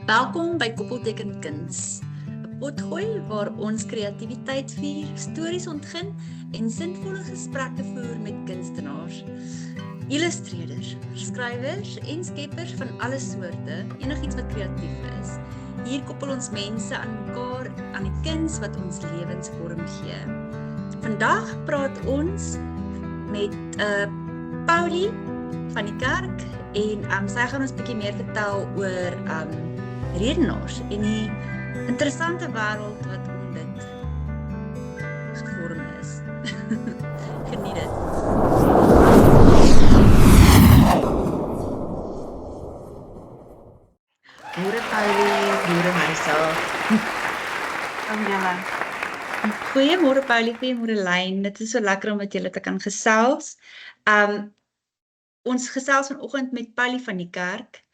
Welkom by Koppelteken Kuns, 'n potgooi waar ons kreatiwiteit vier, stories ontgin en sinvolle gesprekke voer met kunstenaars, illustreerders, skrywers en skeppers van alle soorte, enigiets wat kreatief is. Hier koppel ons mense aan mekaar aan die kuns wat ons lewens vorm gee. Vandag praat ons met Paulie van die kerk en sy gaan ons 'n bietjie meer vertel oor redenaars en die interessante wêreld wat om dit gevorm is. Geniet dit. Môre Paulie, môre Marisa. Goeiemôre Paulie, goeiemôre Lyn. Dit is so lekker om met julle te kan gesels. Ons gesels vanoggend met Paulie van die kerk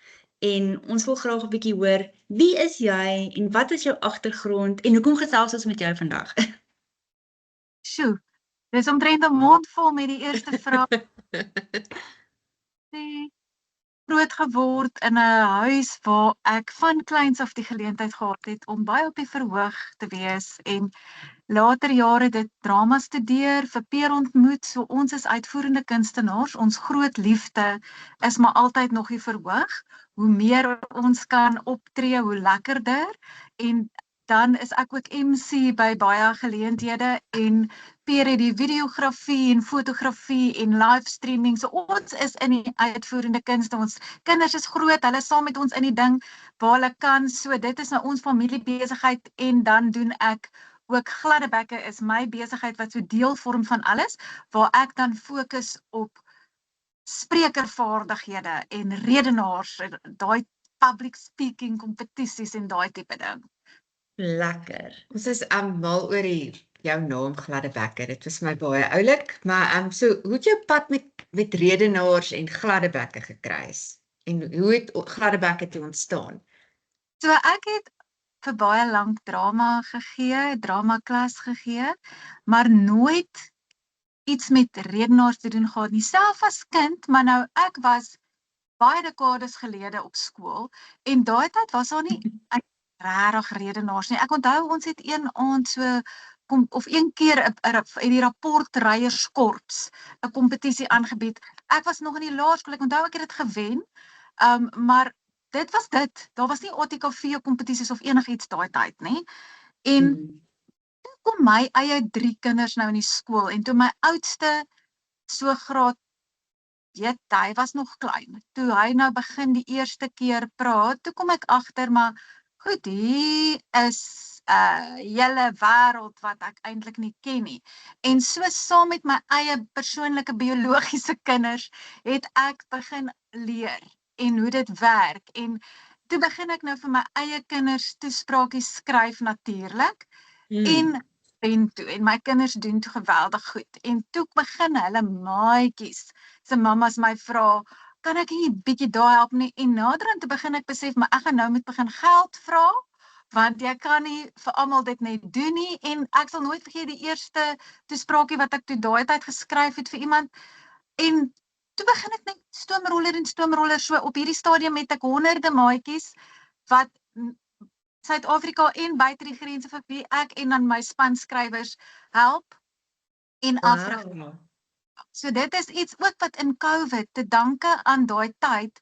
en ons wil graag 'n bietjie hoor, wie is jy en wat is jou agtergrond en hoekom gesels ons met jou vandag? Sjoe, dis omtrent 'n mond vol met die eerste vraag. Groot geword in 'n huis waar ek van kleins af die geleentheid gehad het om baie op die verhoog te wees en later jare dit drama studeer, vir Peer ontmoet, so ons is uitvoerende kunstenaars, ons groot liefde is maar altyd nog die verhoog, hoe meer ons kan optree, hoe lekkerder, en dan is ek ook MC by baie geleenthede en Peer het die videografie en fotografie en livestreaming, so ons is in die uitvoerende kunste, ons kinders is groot, hulle is saam met ons in die ding waar hulle kan, so dit is nou ons familiebesigheid en dan doen ek ook Gladdebekke is my besigheid wat so deel vorm van alles, waar ek dan fokus op sprekervaardighede en redenaars, daai public speaking competisies en daai tipe ding. Lekker. Ons is mal oor jou naam Gladdebekke. Dit was my baie oulik, maar so hoe het jou pad met redenaars en Gladdebekke gekruis? En hoe het Gladdebekke toe ontstaan? So ek het vir baie lank drama gegee, dramaklas gegee, maar nooit iets met redenaars te doen gehad nie. Self as kind, maar nou ek was baie dekades gelede op skool en daai tyd was daar nie regtig redenaars nie. Ek onthou ons het een aand so of een keer in die rapportryierskorps 'n kompetisie aangebied. Ek was nog in die laerskool, ek onthou ek het dit gewen, maar dit was dit. Daar was nie ATKV kompetisies of enigiets daai tyd nie. En toe kom my eie 3 kinders nou in die skool en toe my oudste so graad, weet hy was nog klein. Toe hy nou begin die eerste keer praat, toe kom ek agter, maar goed, hier is 'n hele wêreld wat ek eintlik nie ken nie. En so saam met my eie persoonlike biologiese kinders het ek begin leer en hoe dit werk. En toe begin ek nou vir my eie kinders toespraakies skryf natuurlik en pen toe. En my kinders doen toe geweldig goed. En toe begin hulle maatjies se mammas my vra, kan ek nie 'n bietjie daai help nie? En naderhand te begin ek besef, maar ek gaan nou moet begin geld vra, want jy kan nie vir almal dit net doen nie. En ek sal nooit vergeet die eerste toespraakie wat ek toe daai tyd geskryf het vir iemand. En toe begin ek net stoomroller, so op hierdie stadium het ek honderde maatjies wat Suid-Afrika en buite die grense vir wie ek en dan my spanskrywers help en afrig. So dit is iets ook wat in COVID te danke aan daai tyd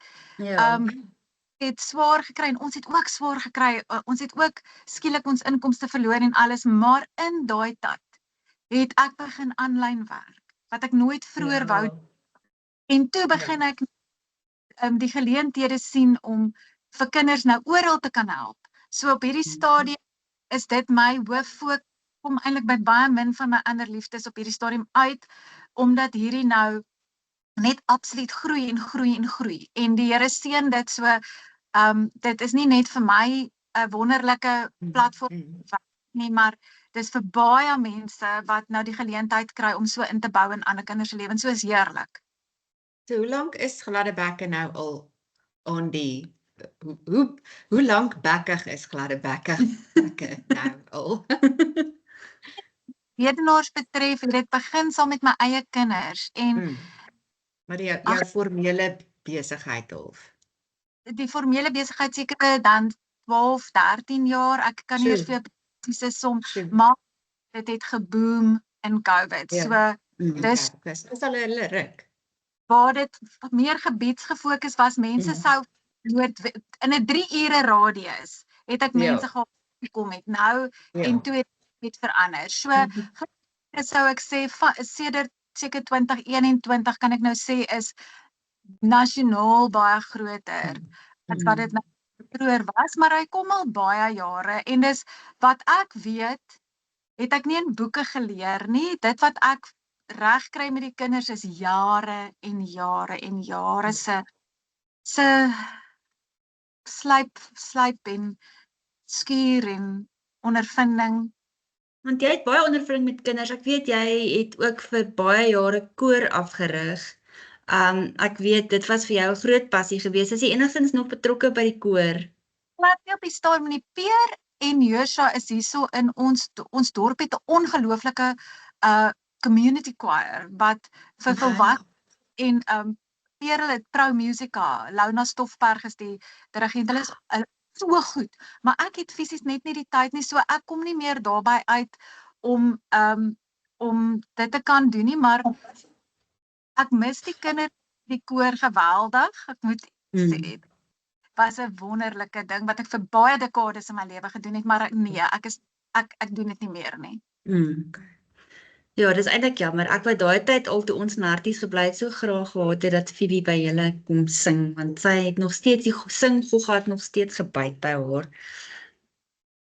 het swaar gekry en ons het ook swaar gekry. Ons het ook skielik ons inkomste verloor en alles, maar in daai tyd het ek begin aanlyn werk wat ek nooit vroeër wou. En toe begin ek die geleenthede sien om vir kinders nou oral te kan help. So op hierdie stadium is dit my hooffokus, kom eintlik by baie min van my ander liefdes op hierdie stadium uit, omdat hierdie nou net absoluut groei en groei en groei. En die Here seën dit so, dit is nie net vir my 'n wonderlike platform nie, maar dis vir baie mense wat nou die geleentheid kry om so in te bou in ander kinders se lewens. So is heerlik. So hoe lank is Gladdebekke nou al aan die hoe lank bekkig is Gladdebekke nou al? Redenaars betref, dit begin saam met my eie kinders en maar jou formele besigheid of? Die formele besigheid seker dan 12, 13 jaar. Ek kan nie eers vir jou presiese som, maar dit het geboom in COVID. Ja. So dis Dis al 'n hele ruk. waar dit meer gebiedsgefokus was, mense sou in 'n 3 ure radius het ek mense gehad gekom het nou en toe het verander. So sou ek sê sedert seker 2021 kan ek nou sê is nasionaal baie groter as wat dit nou vroeër was, maar hy kom al baie jare en dis wat ek weet, het ek nie in boeke geleer nie. Dit wat ek reg kry met die kinders is jare en jare en jare se slyp en skuur en ondervinding. Want jy het baie ondervinding met kinders. Ek weet jy het ook vir baie jare koor afgerig. Ek weet dit was vir jou 'n groot passie geweest. Is jy enigstens nog betrokke by die koor? Laat nie op die stadium nie. Peer en Joshua is hierso in ons dorp het 'n ongelooflike community choir wat vir volwasse en Peer het Pro Musica, Launa Stoffberg is die dirigent. Hulle is so goed, maar ek het fisies net nie die tyd nie, so ek kom nie meer daarby uit om dit te kan doen nie, maar ek mis die kinders, die koor geweldig. Ek moet sê, was 'n wonderlike ding wat ek vir baie dekades in my lewe gedoen het, maar nee, ek doen dit nie meer nie. Ja, dis eintlik jammer. Ek wou daai tyd al toe ons Narties gebly het so graag gehad het dat Phoebe by julle kom sing, want sy het nog steeds die singgogga het nog steeds gebyt by haar.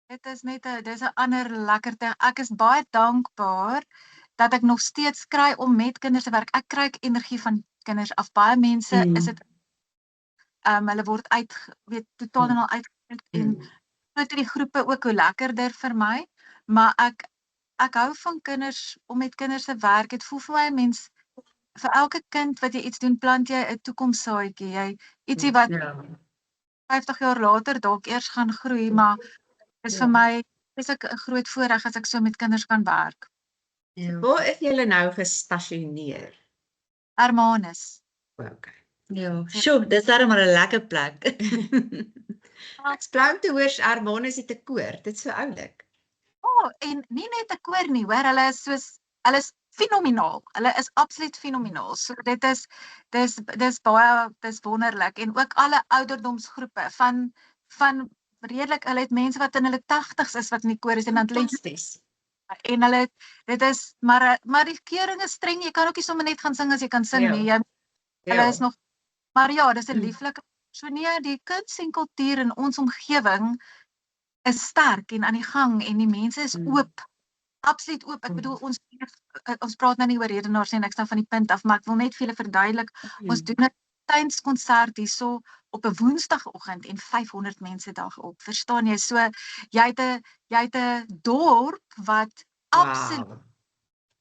Dit is net dis 'n ander lekker ding. Ek is baie dankbaar dat ek nog steeds kry om met kinders te werk. Ek kry energie van kinders af. Baie mense is dit hulle word totaal en al uitgevind en nou die groepe ook hoe lekkerder vir my, maar ek hou van kinders, om met kinders te werk. Dit voel vir my mens vir elke kind wat jy iets doen, plant jy 'n toekomssaadjie. Jy ietsie wat 50 jaar later dalk eers gaan groei, maar dis vir my is ek 'n groot voorreg as ek so met kinders kan werk. Waar is julle nou gestasioneer? Hermanus. Okay. Ja, sjoe, dis darem maar 'n lekker plek. Ek's bly om te hoor Hermanus het 'n koor. Dit is so oulik. En nie net 'n koor nie, hoor, hulle is fenomenaal. Hulle is absoluut fenomenaal. So dis wonderlik en ook alle ouderdomsgroepe van redelik, hulle het mense wat in hulle 80's is wat in die koor is en dan Fantasties. En hulle dit is maar die keuring is streng. Jy kan ook nie sommer net gaan sing as jy kan sing nie. Hulle is nog, maar ja, dis 'n lieflike. So nee, die kuns en kultuur in ons omgewing is sterk en aan die gang en die mense is oop. Absoluut oop. Ek bedoel ons praat nou nie oor redenaars nie en ek staan van die punt af, maar ek wil net vir julle verduidelik. Ons doen 'n tuinskonsert hierso op 'n woensdagoggend en 500 mense daarop. Verstaan jy? So jy het 'n dorp wat absoluut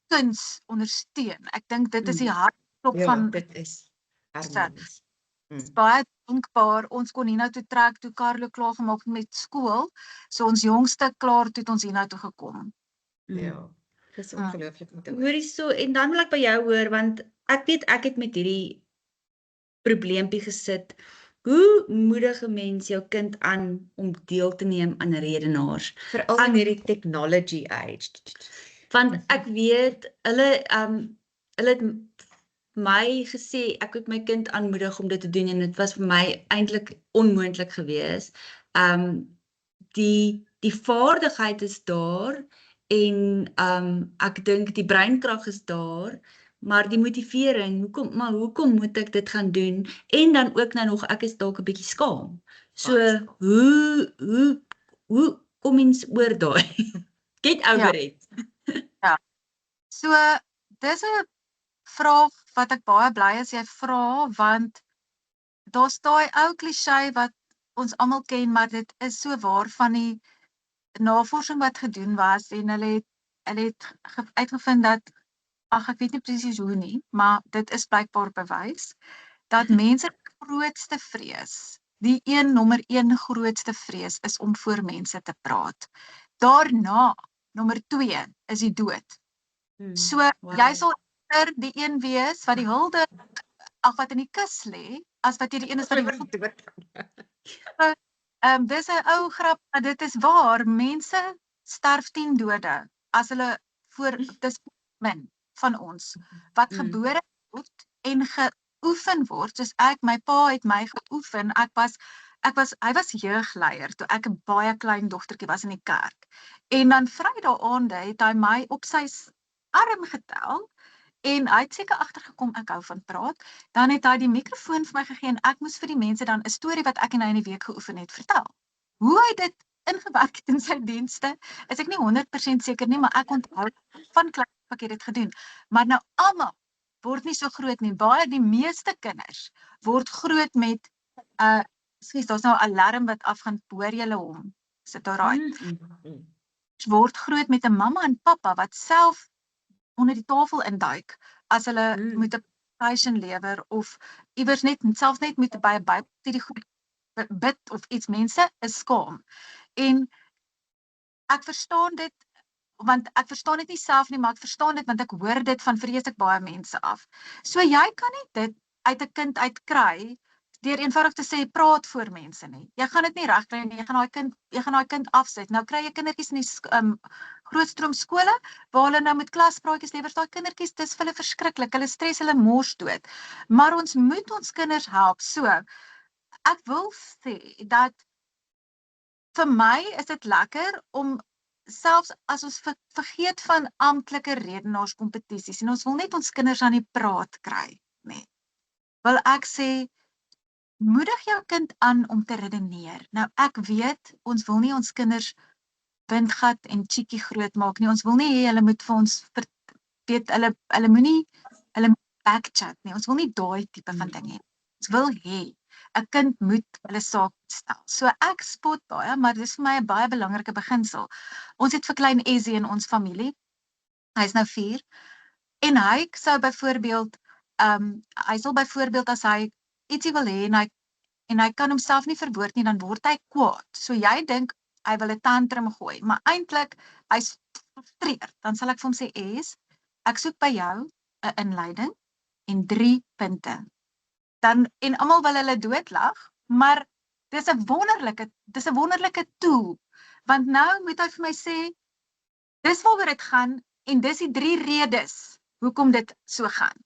kuns ondersteun. Ek dink dit is die hartklop van dit is Hermanus. Dit is baie dankbaar. Ons kon hiernatoe toe trek toe Carlo klaar gemaak met skool. So ons jongste klaar toe het ons hiernatoe gekom. Ja. Dis ongelooflik om te hoor. Hoorie so, en dan wil ek by jou hoor, want ek weet ek het met hierdie probleempie gesit. Hoe moedig 'n mens jou kind aan om deel te neem aan redenaars? Veral in hierdie technology age. Want ek weet, hulle het my gesê, ek het my kind aanmoedig om dit te doen en dit was vir my eintlik onmoontlik geweest. Die vaardigheid is daar en ek dink die breinkrag is daar, maar die motivering, hoekom moet ek dit gaan doen? En dan ook nou nog, ek is dalk 'n bietjie skaam. So, hoe kom mens oor daai? Get over it. Ja. So, dis 'n vraag wat ek baie bly is jy vra, want daar's daai ou klise wat ons almal ken, maar dit is so waar van die navorsing wat gedoen was en hulle het uitgevind dat ek weet nie presies hoe nie, maar dit is blykbaar bewys dat mense grootste vrees, die nommer 1 grootste vrees is om voor mense te praat. Daarna, nommer 2 is die dood. So jy sal die een wees wat die hulde wat in die kus lê, as wat jy die een is wat die Dis 'n ou grap, maar dit is waar. Mense sterf 10 dode as hulle dis min van ons wat gebore word en geoefen word. Soos my pa het my geoefen. Hy was jeugleier toe ek 'n baie klein dogtertjie was in die kerk. En dan Vrydag aande het hy my op sy arm getel en hy het seker agtergekom ek hou van praat. Dan het hy die mikrofoon vir my gegee en ek moes vir die mense dan 'n storie wat ek en hy in die week geoefen het vertel. Hoe hy dit ingewerk het in sy dienste, is ek nie 100% seker nie, maar ek onthou van klein ek het dit gedoen. Maar nou almal word nie so groot nie. Die meeste kinders word groot met skus, daar's nou 'n alarm wat afgaan, hoor julle hom? Sit daar right. Word groot met 'n mamma en pappa wat self onder die tafel induik as hulle moet 'n presentation lewer of iewers selfs net moet by 'n Bybelstudie groep bid of iets. Mense is skaam. En ek verstaan dit, want ek verstaan dit nie self nie, maar ek verstaan dit want ek hoor dit van vreeslik baie mense af. So jy kan nie dit uit 'n kind uitkry deur eenvoudig te sê praat voor mense nie. Jy gaan dit nie regkry nie. Jy gaan daai kind afsit. Nou kry jy kindertjies in die grootstroom skole waar hulle nou met klaspraatjies lewer. Daai kindertjies, dis vir hulle verskriklik. Hulle stres hulle mors dood. Maar ons moet ons kinders help. So ek wil sê dat vir my is dit lekker om selfs as ons vergeet van amptelike redenaarskompetisies en ons wil net ons kinders aan die praat kry, nee. Wil ek sê moedig jou kind aan om te redeneer. Nou ek weet ons wil nie ons kinders windgat en cheekie groot maak nie. Ons wil nie hê hulle moet vir ons weet hulle moenie backchat nie. Ons wil nie daai tipe van ding hê. Ons wil hê 'n kind moet hulle saak stel. So ek spot baie, maar dis vir my 'n baie belangrike beginsel. Ons het vir klein Essie in ons familie. Hy is nou 4 en hy sal byvoorbeeld as hy ietsie wil hê en hy kan homself nie verwoord nie, dan word hy kwaad. So jy dink hy wil 'n tantrum gooi, maar eintlik hy's gefrustreerd. Dan sal ek vir hom sê, ek soek by jou 'n inleiding en 3 punte. En almal wil hulle doodlag, maar dis 'n wonderlike tool. Want nou moet hy vir my sê, dis waaroor dit gaan en dis die 3 redes hoekom dit so gaan.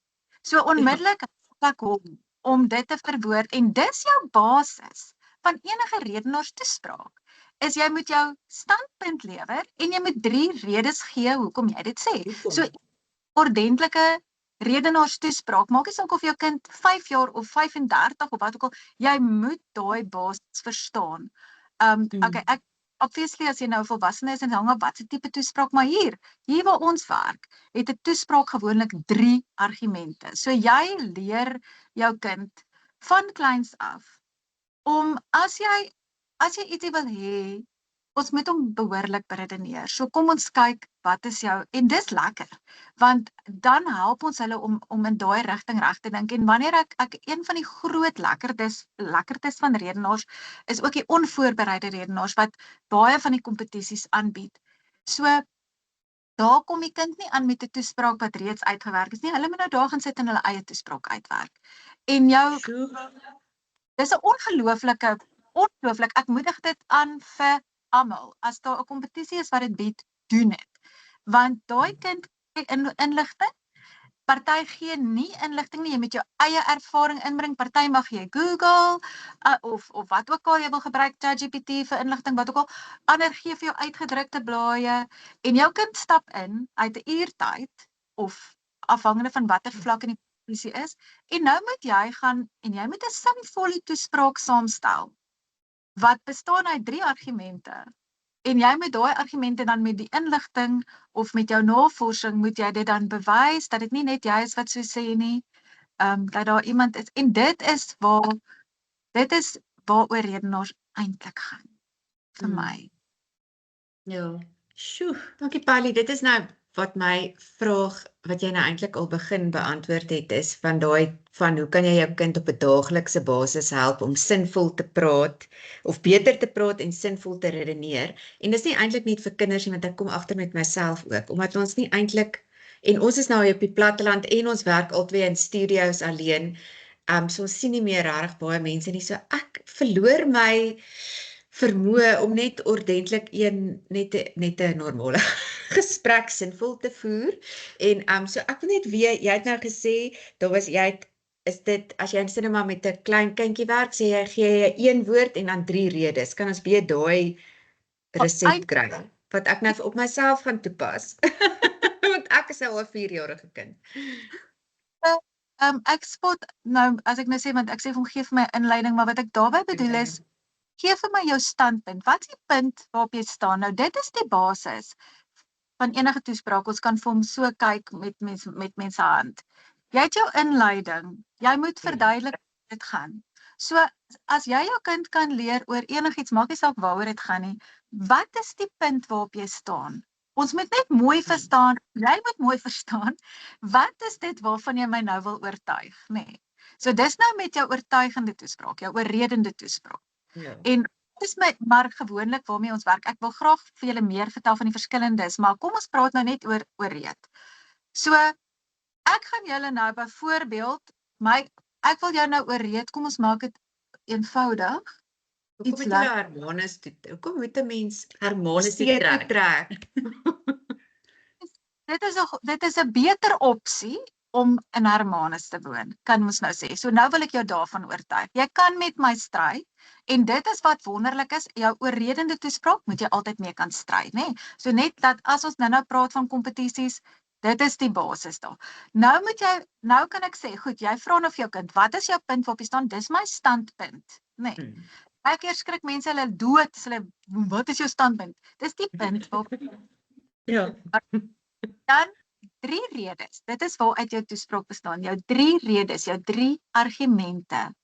So onmiddellik help ek hom om dit te verwoord en dis jou basis van enige redenaarstoespraak. Is jy moet jou standpunt lewer en jy moet 3 redes gee hoekom jy dit sê. So ordentlike redenaarstoespraak, maak nie saak of jou kind 5 jaar of 35 of wat ook al, jy moet daai basis verstaan. Okay, obviously as jy nou volwassene is en hang op wat se tipe toespraak, maar hier waar ons werk, het 'n toespraak gewoonlik 3 argumente. So jy leer jou kind van kleins af om as jy ietsie wil hê, ons moet hom behoorlik beredeneer. So kom ons kyk wat is jou, en dis lekker, want dan help ons hulle om in daai rigting reg te dink. En wanneer ek een van die groot lekkertes van redenaars is ook die onvoorbereide redenaars wat baie van die kompetisies aanbied. So daar kom die kind nie aan met 'n toespraak wat reeds uitgewerk is nie. Hulle moet nou daar gaan sit en hulle eie toespraak uitwerk. En dis 'n ongelooflik, ek moedig dit aan vir almal. As daar 'n kompetisie is wat dit bied, doen dit. Want daai kind kry inligting, party gee nie inligting nie, jy moet jou eie ervaring inbring, party mag jy Google, of wat ook al jy wil gebruik, ChatGPT vir inligting, wat ook al, ander gee vir jou uitgedrukte blaaie, en jou kind stap in, uit 'n uur tyd, of afhangende van watter vlak in die kompetisie is, en nou moet jy gaan, en jy moet 'n sinvolle toespraak saamstel, wat bestaan uit 3 argumente, en jy met daai argumente dan met die inligting, of met jou navorsing, moet jy dit dan bewys, dat dit nie net jy is wat so sê nie, dat daar iemand is, en dit is waaroor redenaars eintlik gaan, vir my. Ja, dankie Pali, dit is nou wat my vraag, wat jy nou eintlik al begin beantwoord het, is van hoe kan jy jou kind op 'n daaglikse basis help om sinvol te praat, of beter te praat en sinvol te redeneer, en dis nie eintlik net vir kinders nie, want ek kom agter met myself ook, omdat ons nie eintlik, en ons is nou op die platteland, en ons werk albei in studios alleen, so ons sien nie meer regtig baie mense nie, so ek verloor my vermoë om net ordentlik net 'n normale gesprek sinvol te voer. En so ek wil net weet, jy het nou gesê, is dit, as jy in cinema met 'n klein kindjie werk, gee jy 'n woord en dan 3 redes. Kan ons weer daai resep kry, wat ek nou op myself gaan toepas? Want ek is nou 'n 4-jarige kind. Ek spot nou, as ek nou sê, want ek sê vir hom gee vir my inleiding, maar wat ek daarby bedoel is, gee vir my jou standpunt. Wat is die punt waarop jy staan? Nou, dit is die basis van enige toespraak. Ons kan vir hom so kyk met mense hand. Jy het jou inleiding. Jy moet verduidelik hoe dit gaan. So, as jy jou kind kan leer oor enigiets, maak nie saak waaroor dit gaan nie, wat is die punt waarop jy staan? Ons moet net mooi verstaan, jy moet mooi verstaan, wat is dit waarvan jy my nou wil oortuig, nee. So dis nou met jou oortuigende toespraak, jou oorredende toespraak. Ja. En dit is maar gewoonlik waarmee ons werk. Ek wil graag vir julle meer vertel van die verskillendes, maar kom ons praat nou net oor oorreed. So, ek gaan julle nou byvoorbeeld, ek wil jou nou oorreed, kom ons maak dit eenvoudig. Hoekom moet jy harmonies toe? Hoekom moet 'n mens harmonies trek? Dit is 'n beter opsie om in Hermanus te woon, kan ons nou sê. So nou wil ek jou daarvan oortuig. Jy kan met my stry, en dit is wat wonderlik is, jou oorredende toespraak moet jy altyd mee kan stry, né? So net dat as ons nou praat van kompetisies, dit is die basis daar. Nou kan ek sê, goed, jy vra nou vir jou kind, wat is jou punt waarop jy staan? Dis my standpunt, né? Baie keer skrik mense hulle dood, wat is jou standpunt? Dis die punt waarop Ja. Dan 3 redes. Dit is waaruit jou toespraak bestaan. Jou 3 redes, jou 3 argumente.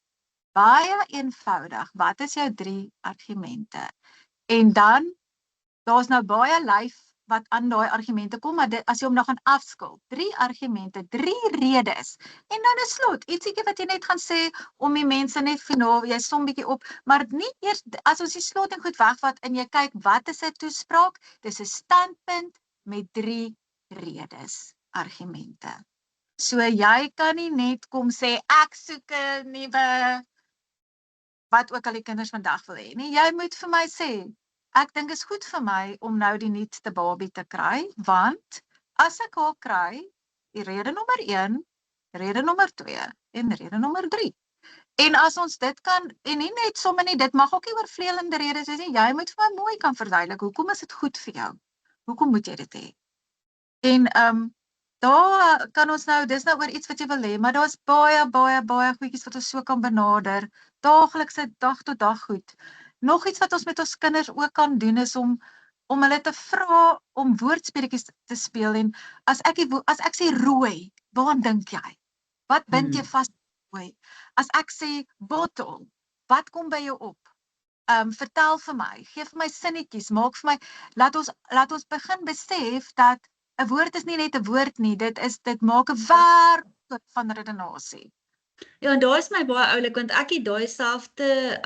Baie eenvoudig. Wat is jou 3 argumente? En dan, daar's nou baie lyf wat aan daai argumente kom, maar as jy hom nou gaan afskil, 3 argumente, 3 redes. En dan 'n slot, ietsiekie wat jy net gaan sê om die mense net finaal, jy som bietjie op, maar nie eers as ons die slot en goed wegvat en jy kyk wat is 'n toespraak? Dis 'n standpunt met 3 redes, argumente. So jy kan nie net kom sê ek soek 'n nuwe wat ook al die kinders vandag wil hê nie. Jy moet vir my sê, ek dink is goed vir my om nou die nuutste babie te kry, want as ek haar kry, die rede nommer 1, rede nommer 2 en rede nommer 3. En as ons dit kan, en nie net sommer nie, dit mag ook nie oorvleelende redes wees nie, jy moet vir my mooi kan verduidelik, hoekom is dit goed vir jou? Hoekom moet jy dit hê? En daar kan ons nou, dis nou oor iets wat jy wil hê, maar daar's baie goedjies wat ons so kan benader, daaglikse dag tot dag goed. Nog iets wat ons met ons kinders ook kan doen is om hulle te vra om woordspeletjies te speel, en as ek sê rooi, waaraan dink jy? Wat bind jy vas rooi? As ek sê bottel, wat kom by jou op? Vertel vir my, gee vir my sinnetjies, maak vir my, laat ons begin besef dat 'n woord is nie net 'n woord nie, dit maak 'n wêreld van redenasie. Ja, en daar is my baie oulik, want ek het daai selfde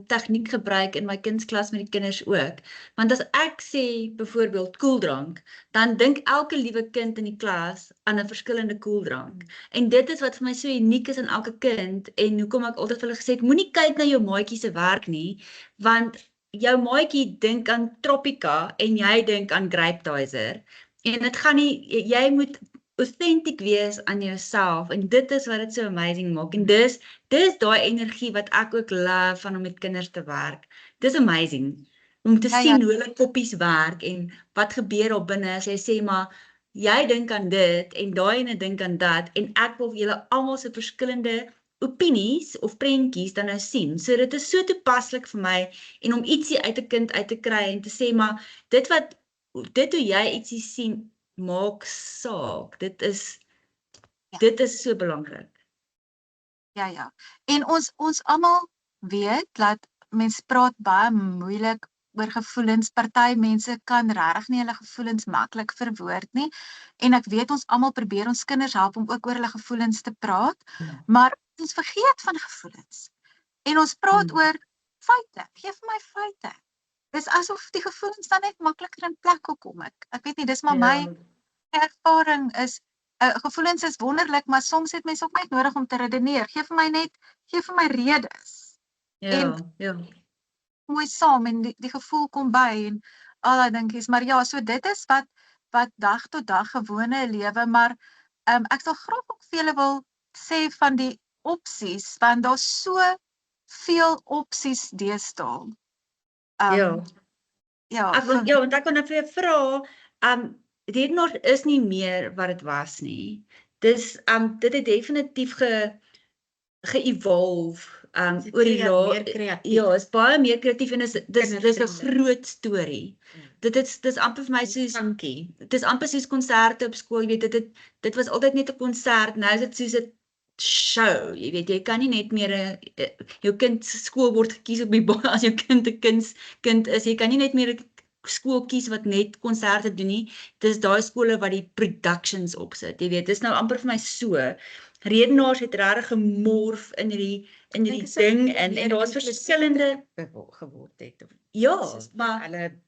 tegniek gebruik in my kindsklas met die kinders ook. Want as ek sê byvoorbeeld koeldrank, dan dink elke liewe kind in die klas aan 'n verskillende koeldrank. En dit is wat vir my so uniek is aan elke kind, en hoekom ek altyd vir hulle gesê het, moenie kyk na jou maatjie se werk nie, want jou maatjie dink aan Tropica en jy dink aan Grapetizer. En dit gaan nie, jy moet authentic wees aan jouself, en dit is wat dit so amazing maak, en dis daai energie wat ek ook love van om met kinders te werk. Dis amazing, om te sien hoe hulle koppies werk, en wat gebeur daar binne, as jy sê, maar jy dink aan dit, en daai ene dink aan dat, en ek wil julle almal se verskillende opinies of prentjies dan nou sien. So dit is so toepaslik vir my, en om ietsie uit 'n kind uit te kry, en te sê, maar dit hoe jy ietsie sien, maak saak. Dit is so belangrik. Ja. En ons almal weet dat mense praat baie moeilik oor gevoelens. Party mense kan regtig nie hulle gevoelens maklik verwoord nie. En ek weet ons almal probeer ons kinders help om ook oor hulle gevoelens te praat, maar ons vergeet van gevoelens. En ons praat oor feite. Geef my feite. Dis asof die gevoelens dan net makliker in plek kom. Ek weet nie, dis maar my ervaring is, gevoelens is wonderlik, maar soms het mense ook net nodig om te redeneer. Gee vir my redes. Ja. mooi saam en die gevoel kom by en al daai dingetjies. Maar ja, so dit is wat dag tot dag gewone lewe, maar ek sal graag ook vir julle wil sê van die opsies, want daar's so veel opsies deesdae. Ja. Ja, Want ek wil net vir jou vra, redenaar is nie meer wat dit was nie. Dit het definitief ge-evolve oor die meer kreatief. Ja, is baie meer kreatief en dis 'n Kindervriendelik. groot storie. Dis amper vir my soos Funky. dis amper soos konserte op skool, jy weet, dit was altyd net 'n konsert, nou is dit soos 'n show, jy weet, jy kan nie net meer jou kind se skool word gekies op die as jou kind 'n kind is, jy kan nie net meer 'n skool kies wat net konserte doen nie. Dis daai skole wat die productions opsit, jy weet, dis nou amper vir my so. Redenaars het regtig gemorf in hierdie ding en daar's verskillende geword het of ja, maar hulle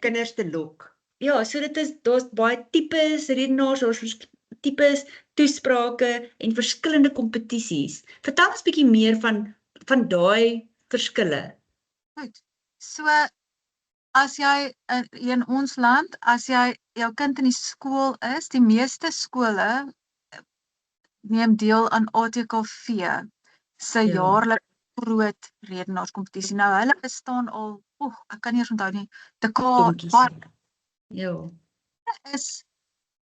kinders te lok. ja, so daar's baie tipes redenaars, daar's tipes toesprake en verskillende kompetisies. Vertel ons 'n bietjie meer van daai verskille. Goed. So as jy in ons land, as jy jou kind in die skool is, die meeste skole neem deel aan ATKV se jaarlikse groot redenaarskompetisie. Nou hulle bestaan al, ek kan nie eens onthou nie, Ja. is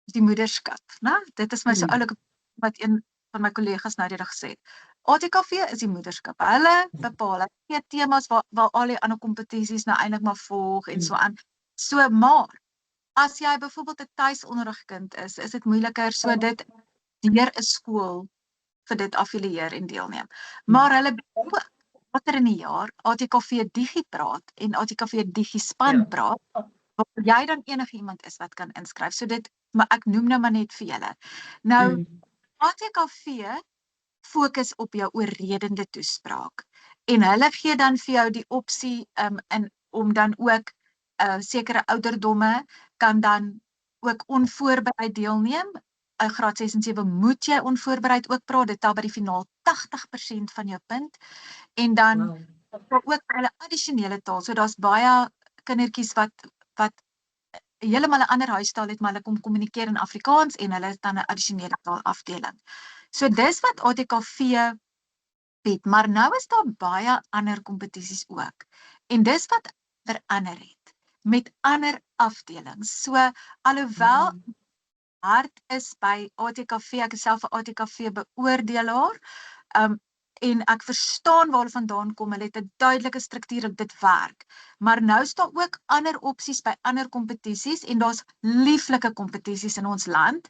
die moederskap, né? Dit is my so oulike wat een van my kollegas nou die dag gesê het. ATKV is die moederskap. Hulle bepaal, hulle gee temas waar al die ander kompetisies nou eintlik maar volg en so aan. So maar as jy byvoorbeeld 'n tuisonderrigkind is dit moeiliker, so dit deur 'n skool vir dit affilieer en deelneem. Maar hulle later in die jaar ATKV Digi praat en ATKV Digi Span praat, waar jy dan enige iemand is wat kan inskryf. So dit, maar ek noem nou maar net vir julle. Nou ATKV fokus op jou oorredende toespraak en hulle gee dan vir jou die opsie om dan ook sekere ouderdomme kan dan ook onvoorbereid deelneem. Graad 6 en 7 moet jy onvoorbereid ook praat, dit tel by die finaal 80% van jou punt. En dan ook hulle addisionele taal. So daar's baie kindertjies wat heeltemal 'n ander huistaal het, maar hulle kom kommunikeer in Afrikaans en hulle is dan 'n addisionele taal afdeling. So dis wat ATKV bied, maar nou is daar baie ander kompetisies ook. En dis wat verander het met ander afdelings. So alhoewel hard is by ATKV, ek is self 'n ATKV beoordelaar, en ek verstaan waar hulle vandaan kom, hulle het 'n duidelike struktuur op dit werk. Maar nou is daar ook ander opsies by ander kompetisies en daar's lieflike kompetisies in ons land.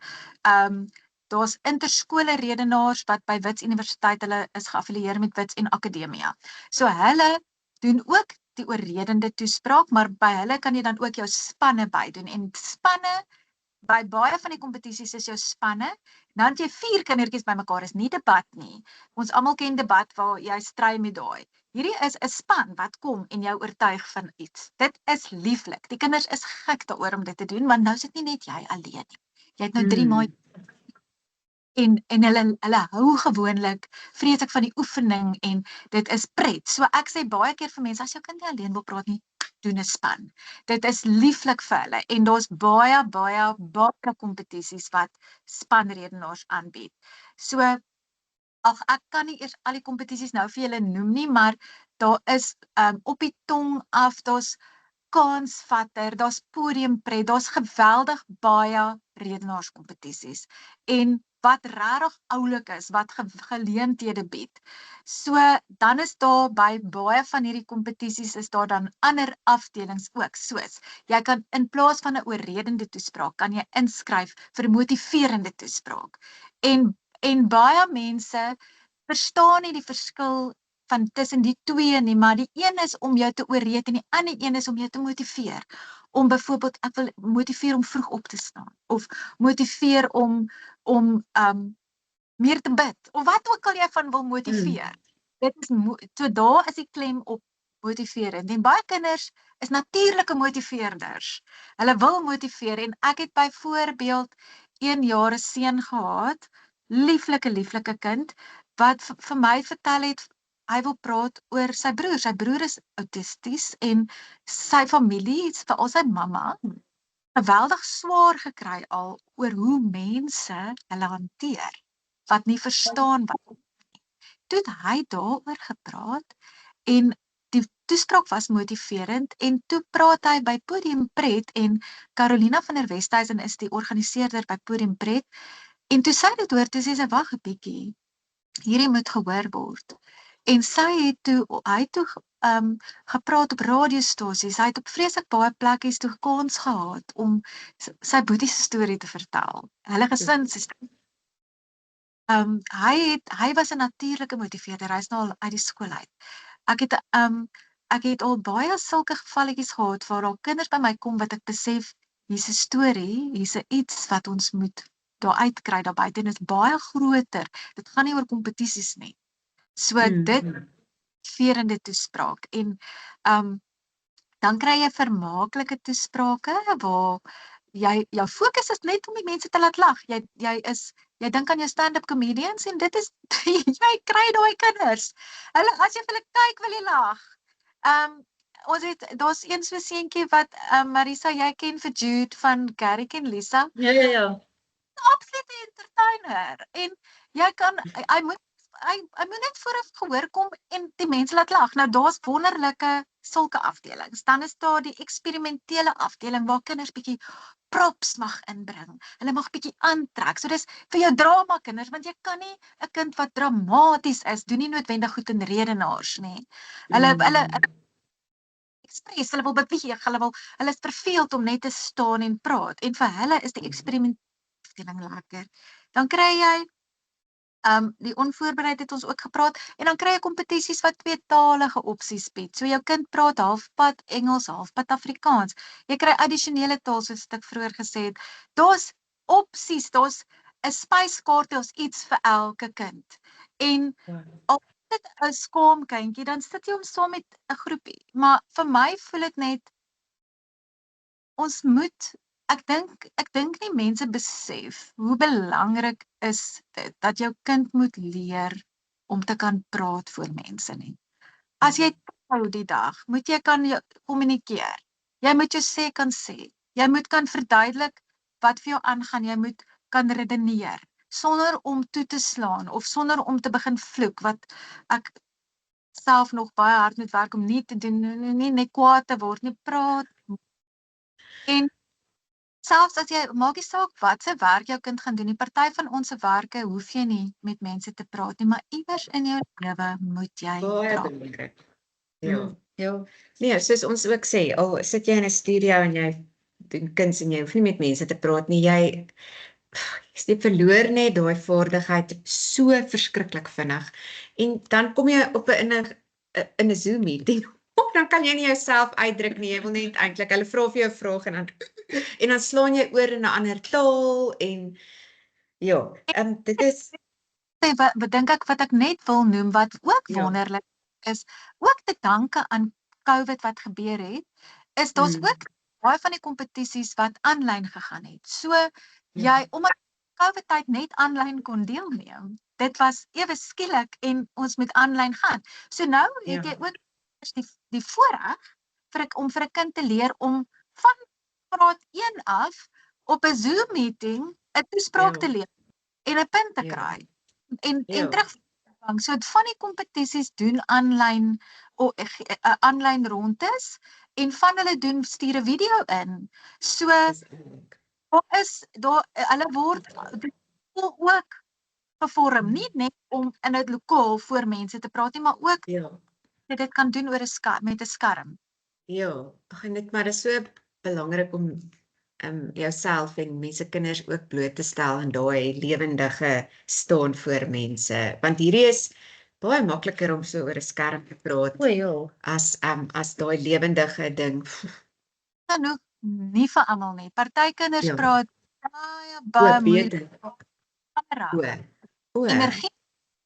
Daar's interskole redenaars wat by Wits Universiteit, hulle is geaffilieer met Wits en Akademia. So hulle doen ook die oorredende toespraak, maar by hulle kan jy dan ook jou spanne bydoen. En spanne, by baie van die kompetisies is jou spanne, dan het jy 4 kindertjies bymekaar, is nie debat nie. Ons almal ken debat waar jy stry met daai. Hierdie is 'n span wat kom en jou oortuig van iets. Dit is lieflik. Die kinders is gek daaroor om dit te doen, want nou is dit nie net jy alleen nie. Jy het nou 3 maatjies. En hulle hou gewoonlik vreeslik van die oefening en dit is pret. So ek sê baie keer vir mense, as jou kind nie alleen wil praat nie, doen 'n span. Dit is lieflik vir hulle en daar's baie kompetisies wat spanredenaars aanbied. So ek kan nie eers al die kompetisies nou vir julle noem nie, maar daar is op die tong af, daar's kansvatter, daar's podiumpret, daar's geweldig baie redenaarskompetisies en wat regtig oulik is, wat geleenthede bied. So dan is daar by baie van hierdie kompetisies is daar dan ander afdelings ook, soos jy kan in plaas van 'n oorredende toespraak kan jy inskryf vir 'n motiverende toespraak. En baie mense verstaan nie die verskil van tussen die twee nie, maar die een is om jou te oorreed en die ander een is om jou te motiveer. Om byvoorbeeld, ek wil motiveer om vroeg op te staan, of motiveer om meer te bid, of wat ook al jy van wil motiveer. Dit is so daar is die klem op motiverend. En baie kinders is natuurlike motiveerders. Hulle wil motiveer en ek het byvoorbeeld 1 jaar 'n seun gehad, lieflike kind, wat vir my vertel het hy wil praat oor sy broer. Sy broer is autisties en sy familie, veral sy mamma, geweldig swaar gekry al oor hoe mense hulle hanteer, wat nie verstaan wat. Toe het hy daaroor gepraat en die toespraak was motiverend en toe praat hy by Podium Pret en Carolina van der Westhuizen is die organiseerder by Podium Pret en toe sy dit hoor, toe sê sy, wag 'n bietjie, hierdie moet gehoor word. En hy het toe gepraat op radiostasies, hy het op vreeslik baie plekkies toe kans gehad om sy boetie se storie te vertel. Hulle gesin se storie. Hy was 'n natuurlike motiveerder, hy's nou al uit die skool uit. Ek het al baie sulke gevalletjies gehad waar daar kinders by my kom wat ek besef, hier's 'n storie, hier's 'n iets wat ons moet daar uitkry daar buite en dit is baie groter. Dit gaan nie oor kompetisies nie. So dit verende toespraak en dan kry jy vermaaklike toesprake waar jou fokus is net om die mense te laat lag. Jy dink aan jou stand-up comedians en dit is jy kry daai kinders. As jy vir hulle kyk, wil jy lag. Daar's een so seentjie wat Marisa, jy ken vir Jude van Garrick en Lisa. Ja. Absolute entertainer en hy moet net vooraf gehoor kom en die mense laat lag. Nou daar's wonderlike sulke afdelings. Dan is daar die eksperimentele afdeling waar kinders bietjie props mag inbring. Hulle mag bietjie aantrek. So dis vir jou drama kinders want jy kan nie 'n kind wat dramaties is doen nie noodwendig goed in redenaars nie. Hulle express, hulle wil beweeg, hulle is verveeld om net te staan en praat en vir hulle is die eksperimentele lekker. Dan kry jy die onvoorbereid het ons ook gepraat en dan kry jy kompetisies wat tweetalige opsies bied. So jou kind praat halfpad Engels, halfpad Afrikaans. Jy kry addisionele taal soos ek vroeër gesê het. Daar's opsies, daar's 'n spyskaart, daar's iets vir elke kind. En al is dit 'n skaam kindjie, dan sit jy hom saam met 'n groepie. Maar vir my voel dit net ons moet Ek dink nie mense besef hoe belangrik is dit dat jou kind moet leer om te kan praat voor mense nie. As jy hou die dag, moet jy kan kommunikeer. Jy moet jou sê kan sê. Jy moet kan verduidelik wat vir jou aangaan. Jy moet kan redeneer sonder om toe te slaan of sonder om te begin vloek wat ek self nog baie hard moet werk om nie te doen, nie net kwaad te word, nie praat. En selfs as jy, maak nie saak wat se werk jou kind gaan doen, die party van ons werke hoef jy nie met mense te praat nie, maar iewers in jou lewe moet jy praat. Belangrik. Ja. Nee, soos ons ook sê, al sit jy in 'n studio en jy doen kuns en jy hoef nie met mense te praat nie, jy verloor net daai vaardigheid so verskriklik vinnig. En dan kom jy op in 'n Zoom meeting. Dan kan jy nie jouself uitdruk nie, jy wil net eintlik, hulle vra vir jou 'n vraag en dan slaan jy oor in 'n ander taal en ja, dit is Wat dink ek wat ek net wil noem wat ook wonderlik is, ook te danke aan COVID wat gebeur het, is daar's ook baie van die kompetisies wat aanlyn gegaan het. So jy omdat COVID tyd net aanlyn kon deelneem. Dit was ewe skielik en ons moet aanlyn gaan. So nou het jy ook die voorreg om vir 'n kind te leer om van graad 1 af op 'n Zoom meeting 'n toespraak te leer en 'n punt te kry. En terug so van die kompetisies doen aanlyn rondes en van hulle stuur 'n video in. So hulle word ook gevorm, nie net om in 'n lokaal voor mense te praat nie, maar ook dit kan doen oor met 'n skerm. Ja, maar dit is so belangrik om jouself en mense kinders ook bloot te stel in daai lewendige staan voor mense, want hierdie is baie makliker om so oor 'n skerm te praat as daai lewendige ding. Nou, nie vir almal nie. Party kinders praat baie moeilik. Energie.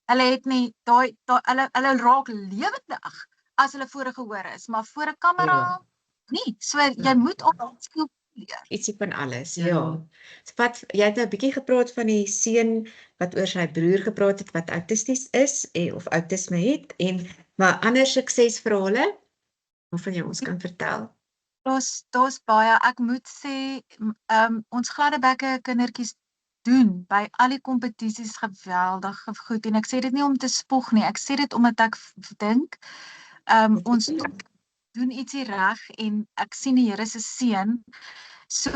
Hulle het nie hulle raak lewendig as hulle voor 'n gehoor is, maar voor 'n kamera nie. So jy moet op leer. Ietsie van alles, Ja. ja. So wat, jy het nou 'n bietjie gepraat van die seun wat oor sy broer gepraat het wat autisties is of autisme het en maar ander suksesverhale waarvan jy ons kan vertel. Daar's baie, ek moet sê, ons gladdebekke kindertjies doen by al die kompetisies geweldig goed en ek sê dit nie om te spog nie, ek sê dit omdat ek dink, ons doen ietsie reg en ek sien die Here se seën. So,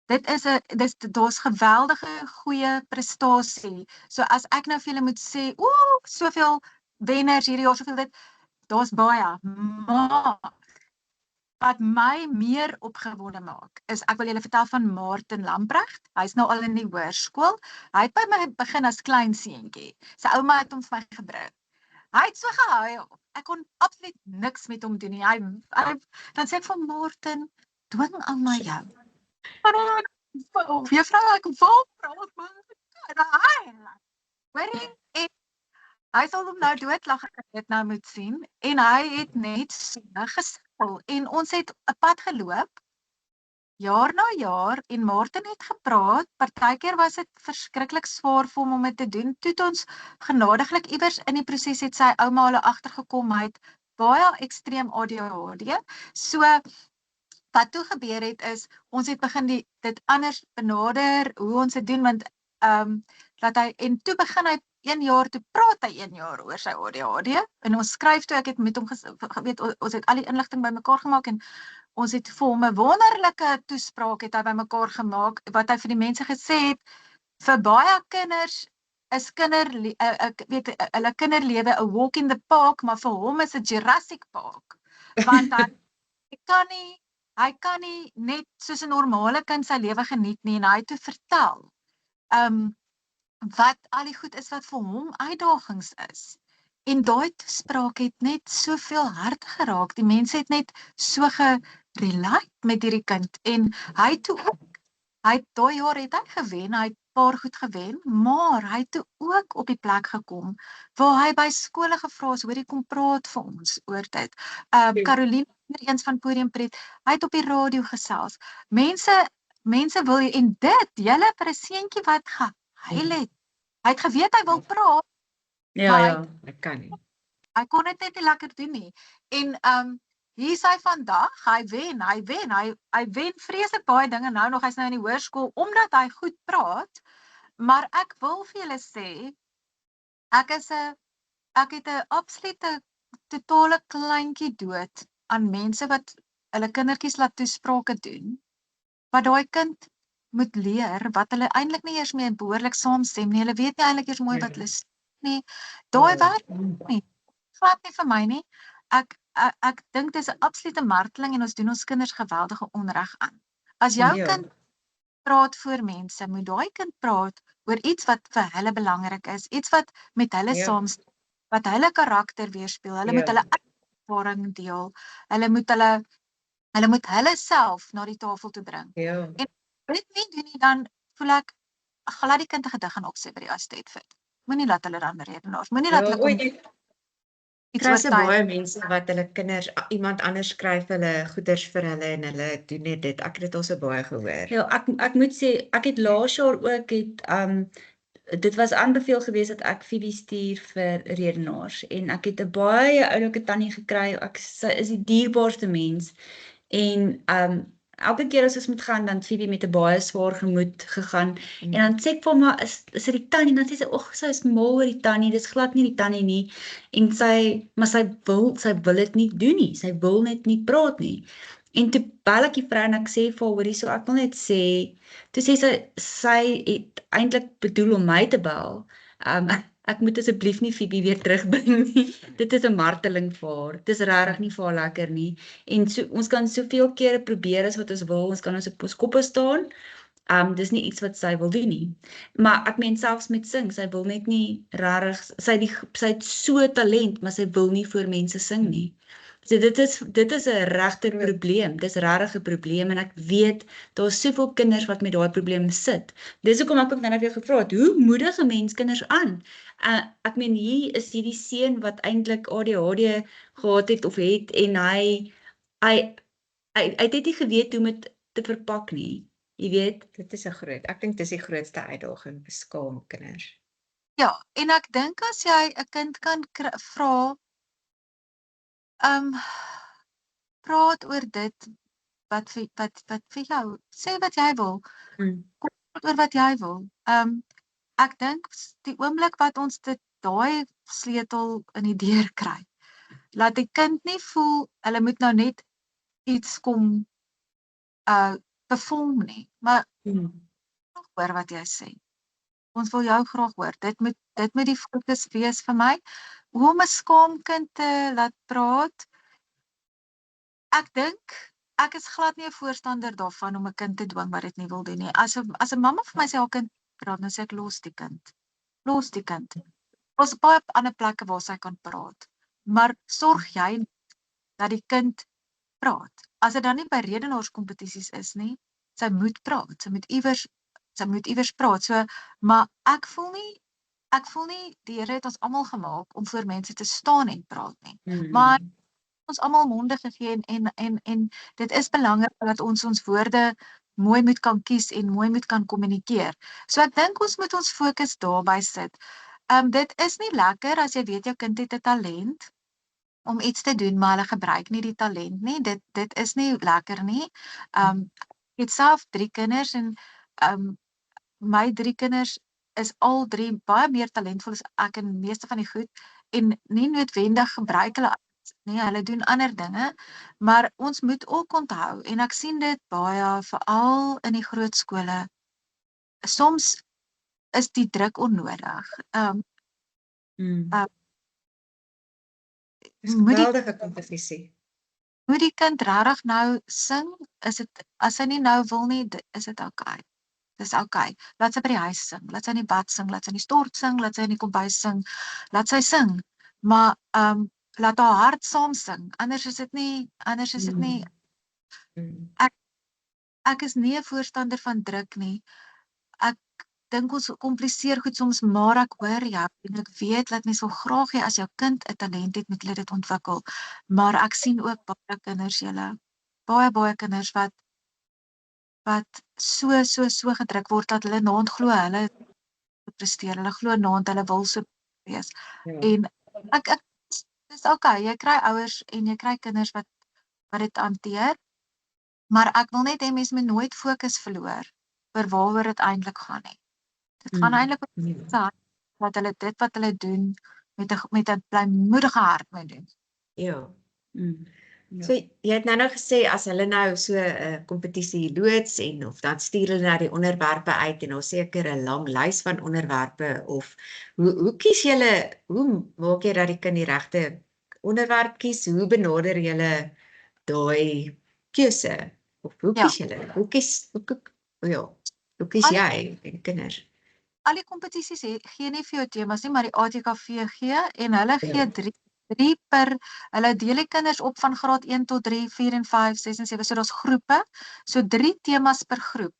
daar's geweldige goeie prestasie. So as ek nou vir julle moet sê, soveel wenners hierdie jaar, soveel dit, daar's baie, maar wat my meer opgewonde maak, is ek wil julle vertel van Martin Lamprecht. Hy's nou al in die hoërskool. Hy het by my begin as klein seentjie. Sy ouma het hom vir my gebring. Hy het so gehuil. Ek kon absoluut niks met hom doen nie. Dan sê ek van Martin, dwing aan my jou. Juffrou, ek wil praat maar. Hoorie, en hy sal hom nou doodlag as ek dit nou moet sien. En hy het net so gespil. En ons het 'n pad geloop, jaar na jaar, en Martin het gepraat. Partykeer was dit verskriklik swaar vir hom om dit te doen. Toe het ons genadiglik iewers in die proses het sy ouma hulle agtergekom, hy het baie ekstreem ADHD. So wat toe gebeur het is, ons het begin dit anders benader, hoe ons dit doen, want en toe begin hy 1 jaar, toe praat hy 1 jaar oor sy ADHD, en ons skryf toe, ek het met hom geweet, ons het al die inligting bymekaar gemaak, en ons het vir hom 'n wonderlike toespraak het hy bymekaar gemaak, wat hy vir die mense gesê het, vir baie kinders is hulle kinderlewe 'n walk in the park, maar vir hom is 'n Jurassic Park, want hy kan nie net soos 'n normale kind sy lewe geniet nie, en hy het toe vertel, wat al die goed is wat vir hom uitdagings is. En daai toespraak het net soveel hart geraak. Die mense het net so gerelate met hierdie kind. En hy toe ook, daai jaar het hy gewen, hy het 'n paar goed gewen, maar hy het toe ook op die plek gekom, waar hy by skole gevra is, hoorie, kom praat vir ons oor dit. Caroline, eens van Podium Pret, hy het op die radio gesels. Mense wil, en dit, julle vir 'n seentjie wat gehuil het. Hy het geweet hy wil praat, Ja. Ek kan nie. hy kon dit net nie lekker doen nie. En hier is hy vandag, hy wen vreeslik baie dinge nou nog, hy's nou in die hoërskool, omdat hy goed praat, maar ek wil vir julle sê, ek het 'n absolute totale kleintjie dood aan mense wat hulle kindertjies laat toesprake doen, wat daai kind moet leer, wat hulle eintlik nie eers meer behoorlik saamstem nie, hulle weet nie eintlik eers mooi wat hulle sê nie, daai werk nie, glad nie vir my nie. Ek dink dis 'n absolute marteling en ons doen ons kinders geweldige onreg aan. As jou kind praat voor mense, moet daai kind praat oor iets wat vir hulle belangrik is, iets wat met hulle saamstem, wat hulle karakter weerspieël, hulle moet hulle ervaring deel, hulle moet hulle self na die tafel toe bring. En dit nie doen nie, dan voel ek, laat die kind 'n gedig gaan opsê by die estate fit. Moenie laat hulle dan redenaars, moenie laat hulle kom. Kry se baie mense wat hulle kinders, iemand anders skryf hulle goeders vir hulle en hulle doen net dit. Ek het dit al so baie gehoor. Ja, ek moet sê, ek het laas jaar ook dit was aanbeveel geweest dat ek Phoebe stuur vir redenaars en ek het 'n baie oulike tannie gekry. Sy is die dierbaarste mens en elke keer as ons moet gaan, dan Phoebe met 'n baie swaar gemoed gegaan en dan sê ek vir hom, is dit die tannie, dan sê sy, sy is mal oor die tannie, dis glad nie die tannie nie, en sy wil dit nie doen nie, sy wil net nie praat nie. En toe bel ek die vrou en ek sê vir haar, hoorie, so ek wil net sê, toe sê sy het eintlik bedoel om my te bel, ek moet asseblief nie Phoebe weer terugbring nie, dit is 'n marteling vir haar, dit is regtig nie vir haar lekker nie, en so, ons kan soveel kere probeer as wat ons wil, ons kan ons op ons koppe staan, dis nie iets wat sy wil doen nie, maar ek meen selfs met sing, sy wil net nie regtig, sy het so talent, maar sy wil nie voor mense sing nie. So dit is 'n regte probleem, dis regtig 'n probleem en ek weet daar's soveel kinders wat met daai probleem sit. Dis hoekom ek ook nou weer gevra het, hoe moedig 'n mens kinders aan? Ek meen hier is hierdie seun wat eintlik ADHD gehad het of het en hy hy het net nie geweet hoe om dit te verpak nie. Jy weet, Dit is 'n groot. Ek dink dis die grootste uitdaging vir skaamkinders. Ja, en ek dink as jy 'n kind kan vra, praat oor dit wat vir jou, sê wat jy wil, praat oor wat jy wil. Ek dink die oomblik wat ons daai sleutel in die deur kry, laat die kind nie voel hulle moet nou net iets kom perform nie, maar hoor wat jy sê. Ons wil jou graag hoor. Dit moet die fokus wees vir my. Hoe om 'n skaamkind te laat praat. Ek dink ek is glad nie 'n voorstander daarvan om 'n kind te dwing wat dit nie wil doen nie. As 'n mamma vir my sê haar kind praat, dan sê ek los die kind. Los die kind. Daar's baie ander plekke waar sy kan praat. Maar sorg jy dat die kind praat. As dit dan nie by redenaarskompetisies is nie, sy moet praat. Sy moet iewers praat. So, maar ek voel nie die Here het ons almal gemaak om voor mense te staan en praat nie. Maar ons almal monde gegee en dit is belangrik dat ons woorde mooi moet kan kies en mooi moet kan kommunikeer. So ek dink ons moet ons fokus daarby sit. Dit is nie lekker as jy weet jou kind het 'n talent om iets te doen, maar hulle gebruik nie die talent nie. Dit is nie lekker nie. Ek het self 3 kinders en my 3 kinders is al 3 baie meer talentvol as ek in meeste van die goed en nie noodwendig gebruik hulle nie, hulle doen ander dinge, maar ons moet ook onthou en ek sien dit baie veral in die groot skole. Soms is die druk onnodig. Dis 'n geweldige kompetisie. Moet die kind regtig nou sing? As hy nie nou wil nie, is dit okay. Dis okay. Laat sy by die huis sing, laat sy in die bad sing, laat sy in die stort sing, laat sy in die kombuis sing, laat sy sing. Maar laat haar hart saam sing. Anders is dit nie. Ek is nie 'n voorstander van druk nie. Ek dink ons kompliseer goed soms, maar ek hoor jou en ek weet dat mens wil graag hê as jou kind 'n talent het, moet hulle dit ontwikkel. Maar ek sien ook baie kinders, baie kinders wat so gedruk word dat hulle naand glo hulle presteer. Hulle glo naand hulle wil so wees. En ek dis okay, jy kry ouers en jy kry kinders wat dit hanteer. Maar ek wil net hê mense moet nooit fokus verloor oor waaroor dit eintlik gaan nie. Dit gaan eintlik oor dat hulle dit wat hulle doen met 'n blymoedige hart moet doen. Ja. So jy het nou gesê as hulle nou so 'n kompetisie loods en of dan stuur hulle na die onderwerpe uit en ons seker 'n lang lys van onderwerpe of hoe kies julle, hoe maak jy dat die kind die regte onderwerp kies? Hoe benader julle daai keuse? Of hoe kies julle? Hoe kies jy die kinders? Al die kompetisies gee nie vir jou temas nie, maar die ATKV gee en hulle gee 3 per, hulle deel die kinders op van graad 1 tot 3, 4 en 5, 6 en 7, so daar's groepe, so 3 temas per groep.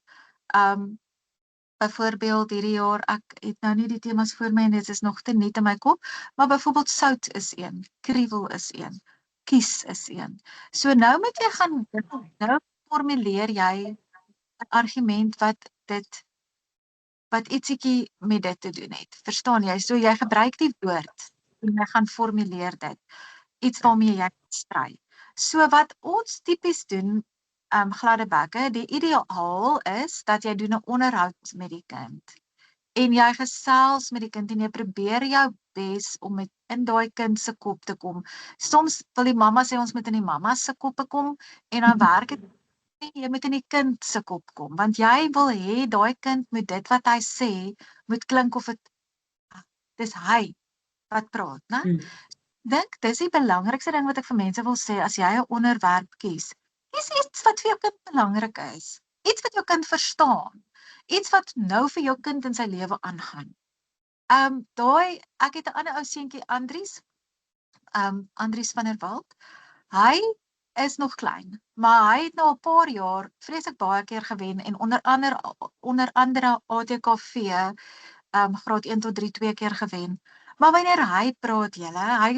Byvoorbeeld hierdie jaar, ek het nou nie die temas voor my en dit is nog te nuut in my kop, maar byvoorbeeld sout is 1, kriewel is 1, kies is 1. So nou moet jy gaan, nou formuleer jy 'n argument wat ietsiekie met dit te doen het. Verstaan jy? So jy gebruik die woord en jy gaan formuleer dit. Iets waarmee jy stry. So wat ons tipies doen, gladde bekke, die ideaal is dat jy doen 'n onderhoud met die kind. En jy gesels met die kind en jy probeer jou bes om in daai kind se kop te kom. Soms wil die mamma sê ons moet in die mamma se koppe kom en dan werk dit. Jy moet in die kind se kop kom, want jy wil hê daai kind moet dit wat hy sê, moet klink of dis hy wat praat, né? Dink, dis die belangrikste ding wat ek vir mense wil sê, as jy 'n onderwerp kies iets wat vir jou kind belangrik is, iets wat jou kind verstaan, iets wat nou vir jou kind in sy lewe aangaan. Ek het 'n ander ou seentjie, Andries van der Walt, hy is nog klein, maar hy het nou 'n paar jaar vreeslik baie keer gewen en onder andere ATKV graad 1 tot 3 2 keer gewen. Maar wanneer hy praat, hy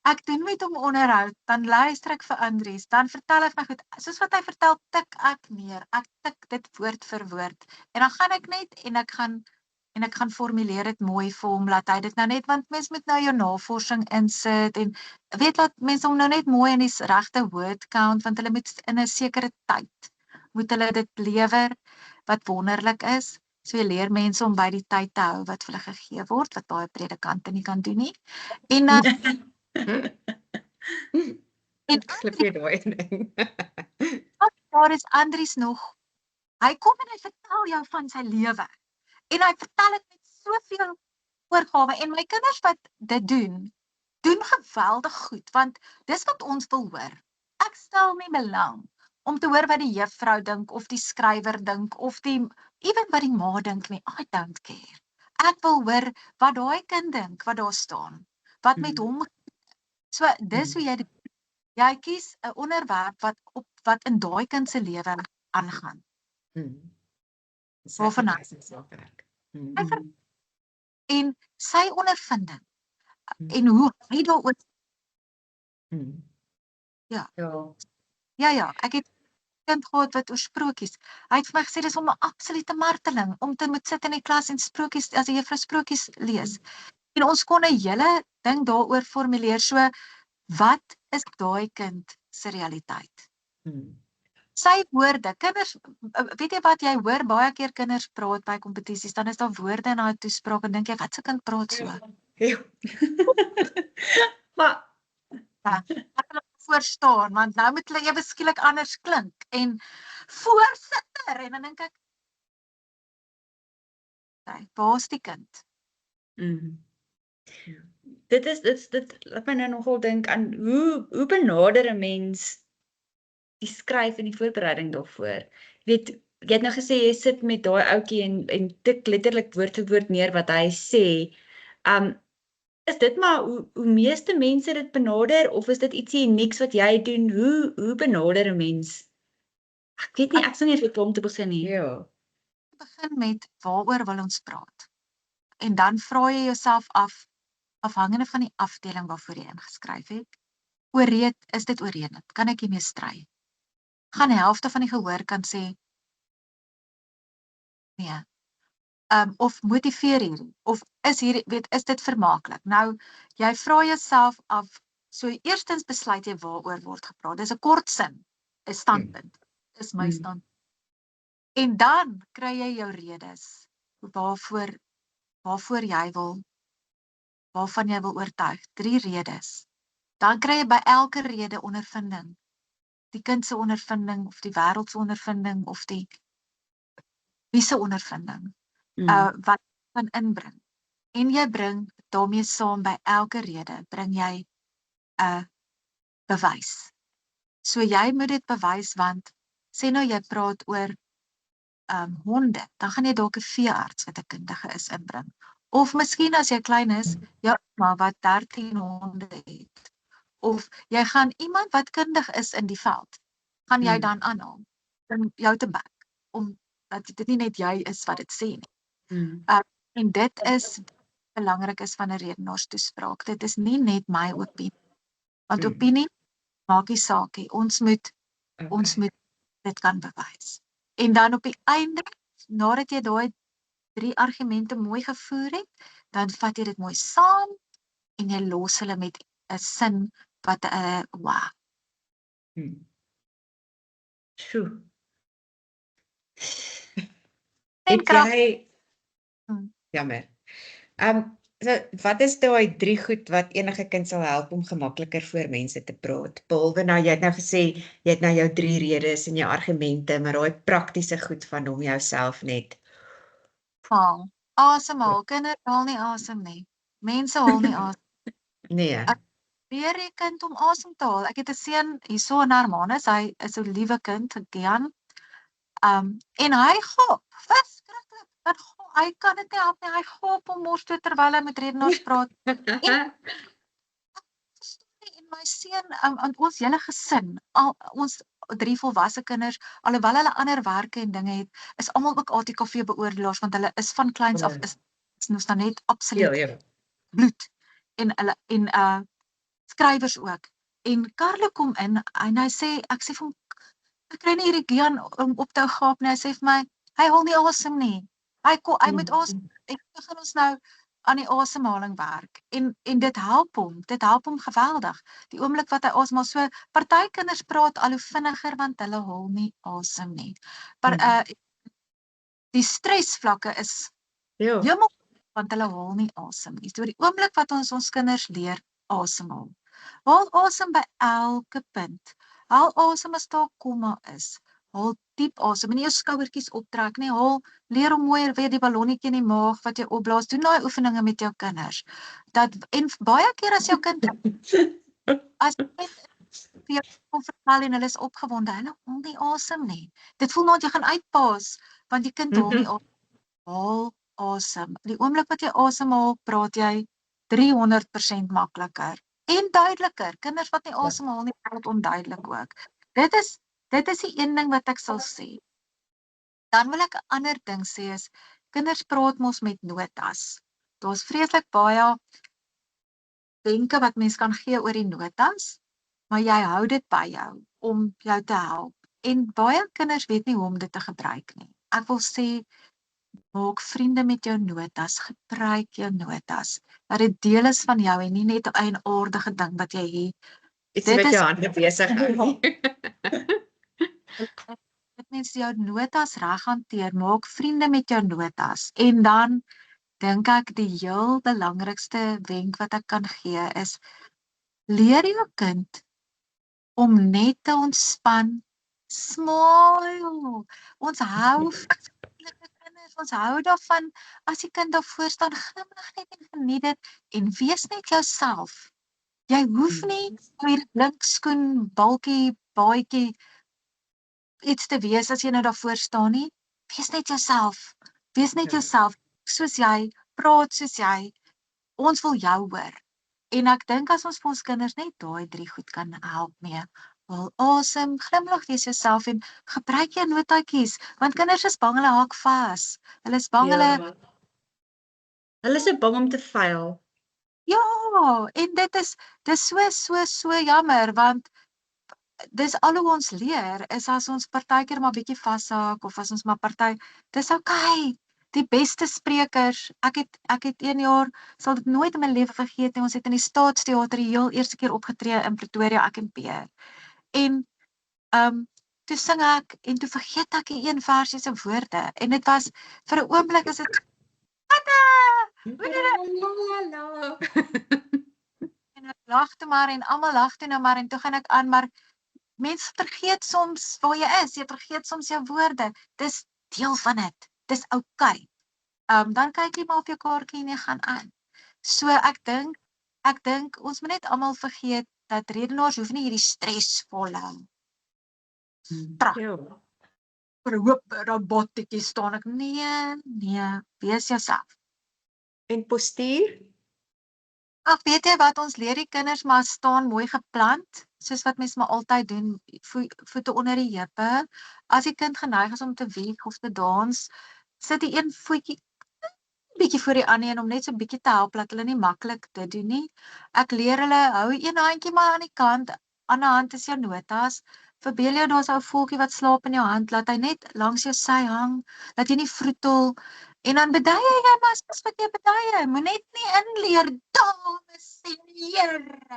Ek doen met hom onderhoud, dan luister ek vir Andries, dan vertel hy my goed, soos wat hy vertel, tik ek neer, ek tik dit woord vir woord, en dan gaan ek net, en ek gaan formuleer dit mooi vir hom, laat hy dit nou net, want mens moet nou jou navorsing insit, en weet laat mense hom nou net mooi in die regte word count, want hulle moet in 'n sekere tyd, moet hulle dit lewer, wat wonderlik is, so jy leer mense om by die tyd te hou, wat vir hulle gegee word, wat baie predikante nie kan doen nie, en en Ek slip jy daai ding. daar is Andries nog, hy kom en hy vertel jou van sy lewe, en hy vertel dit met soveel oorgawe, en my kinders wat dit doen geweldig goed, want dis wat ons wil hoor. Ek stel nie belang om te hoor wat die juffrou dink, of die skrywer dink, of even wat die ma dink nie, I don't care. Ek wil hoor wat daai kind dink, wat daar staan, wat met hom, so dis hoe jy dit, jy kies 'n onderwerp wat in daai kind se lewe aangaan. Waarvan hy en sy ondervinding, en hoe hy daaroor, ja, ek het 'n kind gehad wat oor sprokies, hy het vir my gesê, dis om 'n absolute marteling, om te moet sit in die klas en sprokies, as die juffrou sprokies lees, en ons kon 'n hele ding daaroor formuleer, so, wat is daai kind se realiteit? Sy woorde, kinders, weet jy wat, jy hoor baie keer kinders praat by kompetisies, dan is daar woorde in daai toespraak, en dink jy, wat se kind praat so? Ja. Maar, ja, ek wil voorstaan, want nou moet hulle ewe skielik anders klink, en voorsitter, en dan dink ek, waar is die kind? Dit laat my nou nogal dink aan, hoe benader 'n mens die skryf en die voorbereiding daarvoor. Weet, jy het nou gesê, jy sit met daai ouetjie en tik letterlik woord vir woord neer wat hy sê. Is dit maar hoe meeste mense dit benader, of is dit ietsie unieks wat jy doen? Hoe benader 'n mens? Ek weet nie, ek sal nie weet om te begin nie. Ja. Begin met, waaroor wil ons praat? En dan vra jy jouself af, afhangende van die afdeling waarvoor jy ingeskryf het, is dit oorredend? Kan ek hiermee stry? Gaan die helfte van die gehoor kan sê, nee, of motiveer hierdie, of is dit vermaaklik? Nou, jy vra jouself af, so eerstens besluit jy waaroor word gepraat, dis 'n kort sin, 'n standpunt, is my standpunt. En dan kry jy jou redes, waarvan jy wil oortuig, 3 redes. Dan kry jy by elke rede ondervinding, die kind se ondervinding, of die wêreld se ondervinding, of wie se ondervinding, wat kan inbring. En jy bring daarmee saam by elke rede, bring jy 'n bewys. So jy moet dit bewys, want sê nou jy praat oor honde, dan gaan jy dalk 'n veearts wat 'n kundige is inbring. Of miskien as jy klein is, jou ouma wat 13 honde het. Of jy gaan iemand wat kundig is in die veld, gaan jy dan aanhaal, om jou te back, omdat dit nie net jy is wat dit sê nie. En dit is belangrik is van 'n redenaarstoespraak. Dit is nie net my opinie, want opinie maak nie saak nie. Ons moet dit kan bewys. En dan op die einde, nadat jy daai 3 argumente mooi gevoer het, dan vat jy dit mooi saam, en jy los hulle met 'n sin wat 'n wow. Sjoe. En krag. Jammer. So, wat is daai 3 goed wat enige kind sal help om gemakliker voor mense te praat? Behalwe nou, jy het nou gesê, jy het nou jou 3 redes en jou argumente, maar daai praktiese goed van hom jouself net. Asemhaal, kinders haal nie asem nie. Mense haal nie asem. Nee. Leer die kind om asem te haal. Ek het 'n seun hierso in Hermanus, hy is 'n liewe kind, Gian. En hy gaap, verskriklik. Hy kan dit nie help nie, hy gaap om mos toe terwyl hy met redenaars praat. En my seun, ons hele gesin, ons 3 volwasse kinders, alhoewel hulle ander werke en dinge het, is almal ook ATKV beoordelaars, want hulle is van kleins af, is nou net absoluut bloed. En skrywers ook. En Carlo kom in en hy sê, ek sê vir hom, ek kry nie hierdie Gian om op te gaap nie. Hy sê vir my, hy haal nie asem nie. Hy moet asem. Ek begin ons nou aan die asemhaling werk. En dit help hom geweldig. Die oomblik wat hy asemhaal, so party kinders praat al hoe vinniger want hulle haal nie asem nie. Die stresvlakke is Ja. hemel, want hulle haal nie asem nie. So die oomblik wat ons kinders leer asemhaal. Haal asem by elke punt. Haal asem as daar komma is. Haal diep asem, en nie jou skouertjies optrek nie. Leer om mooi weer die ballonnetjie in die maag wat jy opblaas. Doen daai oefeninge met jou kinders. En baie keer as jou kind as jy vir jou kom vertel en hulle is opgewonde, hulle haal nie asem nie. Dit voel nou jy gaan uitpaas, want die kind haal nie asem. Haal asem. Die oomblik wat jy asemhaal, praat jy 300% makliker en duideliker. Kinders wat nie asemhaal nie, praat onduidelik ook. Dit is die een ding wat ek sal sê. Dan wil ek 'n ander ding sê is, kinders praat mos met notas. Daar's vreeslik baie wenke wat mens kan gee oor die notas, maar jy hou dit by jou om jou te help. En baie kinders weet nie hoe om dit te gebruik nie. Ek wil sê, maak vriende met jou notas, gebruik jou notas. Dat dit deel is van jou en nie net 'n eienaardige ding wat jy het. Iets met jou hande besig hou. Dit mens jou notas reg hanteer, maak vriende met jou notas. En dan dink ek die heel belangrikste wenk wat ek kan gee is, leer jou kind om net te ontspan. Smile. Ons hou van vriendelike kinders, ons hou daarvan as die kind daarvoor staan, glimlag net en geniet dit en wees net jouself. Jy hoef nie hierdie blinkskoen, balkie, baadjie iets te wees as jy nou daarvoor staan nie. Wees net jouself. Wees net jouself, soos jy, praat soos jy. Ons wil jou hoor. En ek dink as ons vir ons kinders net daai 3 goed kan help mee. Haal asem, glimlag, wees jouself en gebruik jou notaatjies, want kinders is bang hulle haak vas. Hulle is bang hulle Hulle is so bang om te fail. ja, en dit is so jammer, want dis al hoe ons leer, is as ons partykeer maar bietjie vashaak, of as ons maar dis okay. Die beste sprekers, ek het 1 jaar, sal dit nooit in my lewe vergeet nie, ons het in die Staatsteater die heel eerste keer opgetree in Pretoria, ek en Peer. En toe sing ek, en toe vergeet ek die een versie se woorde, en dit was, vir 'n oomblik is dit, en ek lag toe maar, en almal lag toe nou maar, en toe gaan ek aan, maar mense vergeet soms waar jy is, jy vergeet soms jou woorde, dis deel van dit, dis okay. Dan kyk jy maar op jou kaartjie en jy gaan aan. So ek dink ons moet net almal vergeet dat redenaars hoef nie hierdie stresvolle robotetjie staan ek. Nee, wees jouself. En postuur? Ag, weet jy wat, ons leer die kinders maar staan mooi geplant, soos wat mens maar altyd doen, voete onder die heupe. As die kind geneig is om te wieg of te dans, sit die een voetjie bietjie voor die ander een om net so bietjie te help dat hulle nie maklik dit doen nie. Ek leer hulle, hou een handjie maar aan die kant, ander hand is jou notas. Verbeel jou daar's 'n voeltjie wat slaap in jou hand, laat hy net langs jou sy hang, laat jy nie vroetel. En dan beduie jy maar soos wat jy beduie. Moet net nie inleer, dames en here.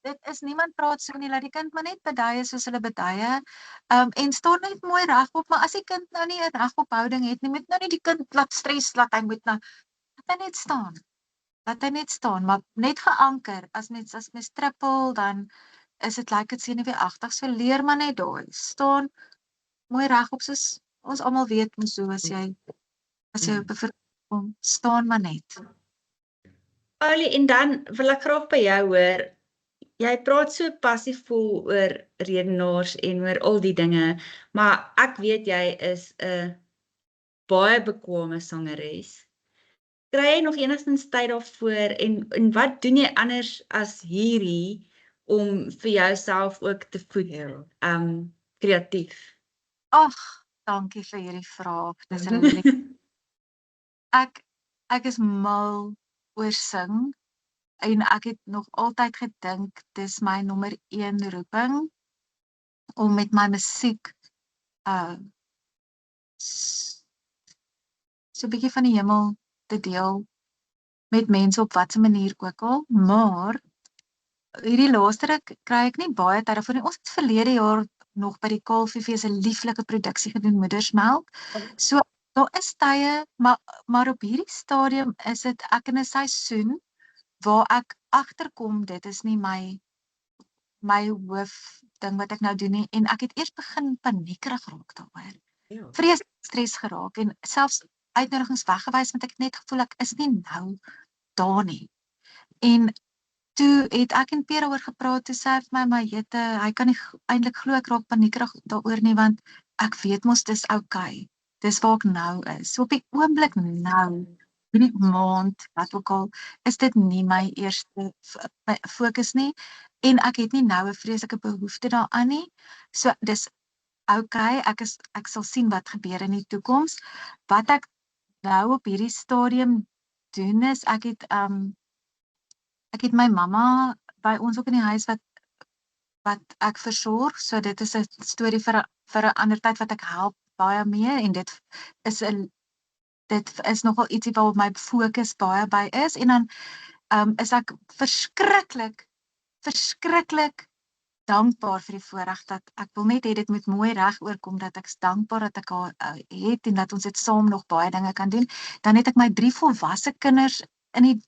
Dit is niemand praat so nie, laat die kind maar net beduie soos hulle beduie. En staan net mooi regop, maar as die kind nou nie 'n regop houding het nie, moet nou nie die kind laat stres, laat hy moet nou, laat hy net staan. Laat hy net staan, maar net geanker. As mens trippel, dan is dit lyk dit senuweeagtig, so leer maar net daai. Staan mooi regop, soos ons almal weet, mos so as jy op 'n verhoog kom, staan maar net. Olie, en dan wil ek graag by jou hoor, jy praat so passievol oor redenaars en oor al die dinge, maar ek weet jy is 'n baie bekwame sangeres. Kry jy nog enigstens tyd daarvoor en wat doen jy anders as hierdie om vir jouself ook te voed, kreatief? Ag, dankie vir hierdie vraag. Dis 'n lief. Ek is mal oor sing. En ek het nog altyd gedink, dis my nommer 1 roeping, om met my musiek, so 'n bietjie van die hemel te deel, met mense op watter manier ook al, maar, hierdie laaste ruk kry ek nie baie tyd daarvoor nie. Ons het verlede jaar nog by die KLVV 'n lieflike produksie gedoen, Moedersmelk. So, daar is tye, maar op hierdie stadium is dit ek in 'n seisoen waar ek agterkom, dit is nie my hoof ding wat ek nou doen nie, en ek het eers begin paniekerig raak daaroor. Ja. Vreeslik stres geraak en selfs uitnodigings weggewys, want ek het net gevoel ek is nie nou daar nie. En toe het ek en Pierre oor gepraat, toe sê hy vir my, maar jette, hy kan nie eintlik glo ek raak paniekerig daaroor nie, want ek weet mos dis okay. Dis waar ek nou is. So op die oomblik nou, hierdie maand, wat ook al, is dit nie my eerste fokus nie, en ek het nie nou 'n vreeslike behoefte daaraan nie. So dis okay, ek sal sien wat gebeur in die toekoms. Wat ek nou op hierdie stadium doen is, ek het my mamma by ons ook in die huis wat ek versorg, so dit is 'n storie vir 'n ander tyd wat ek help baie mee, en dit is nogal ietsie waarop my fokus baie by is, en dan is ek verskriklik dankbaar vir die voorreg dat ek wil net hê dit moet mooi reg oorkom, dat ek is dankbaar dat ek haar het en dat ons dit saam nog baie dinge kan doen. Dan het ek my 3 volwasse kinders in die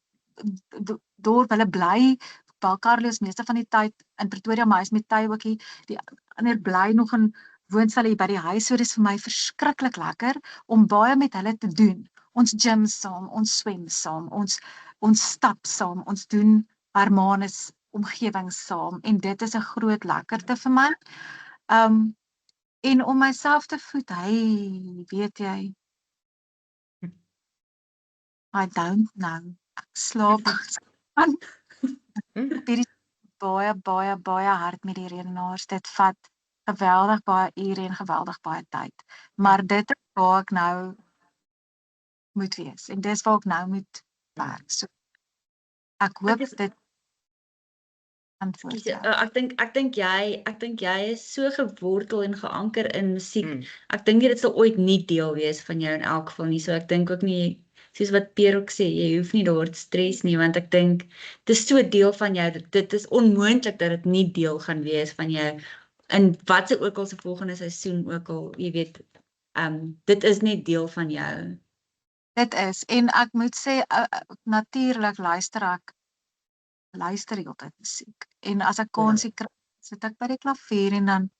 dorp, hulle bly, Paul Carlos meeste van die tyd in Pretoria, maar hy is met Ty ook hier, die ander bly nog in woonstel hier by die huis, so dis vir my verskriklik lekker om baie met hulle te doen. Ons gym saam, ons swem saam, ons stap saam, ons doen Hermanus omgewing saam, en dit is 'n groot lekkerte vir my. En om myself te voed, weet jy, I don't know, ek slaap aan. Hierdie baie hard met die redenaars, dit vat geweldig baie ure en geweldig baie tyd, maar dit is waar ek nou moet wees, en dis waar ek nou moet werk, so ek hoop dit antwoord. Ek dink jy is so gewortel en geanker in musiek. Ek dink nie dit sal ooit nie deel wees van jou in elk geval nie. So ek dink ook nie, soos wat Pierre ook sê, jy hoef nie daar te stres nie, want ek dink dit is so deel van jou, dit is onmoontlik dat dit nie deel gaan wees van jou in wat se ook al se volgende seisoen ook al, jy weet, dit is net deel van jou. Dit is, en ek moet sê, natuurlik luister heeltyd musiek. En as ek kansie kry, sit ek by die klavier en dan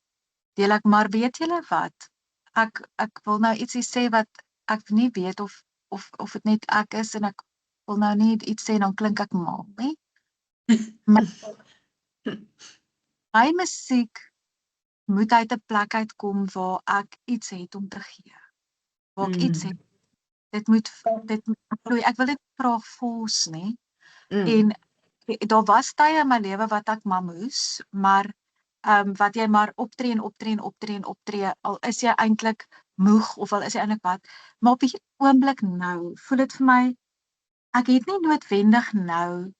deel ek, maar weet julle wat? Ek wil nou ietsie sê wat ek nie weet of dit net ek is, en ek wil nou nie iets sê, dan klink ek mal, nie? Maar my musiek moet uit 'n plek uitkom waar ek iets het om te gee. Waar ek iets het. Dit moet vloei. Ek wil dit graag force, nie? En daar was tye in my lewe wat ek maar moes, maar wat jy maar optree, al is jy eintlik moeg, of al is jy eintlik wat, maar op die oomblik nou, voel dit vir my, ek het nie noodwendig nou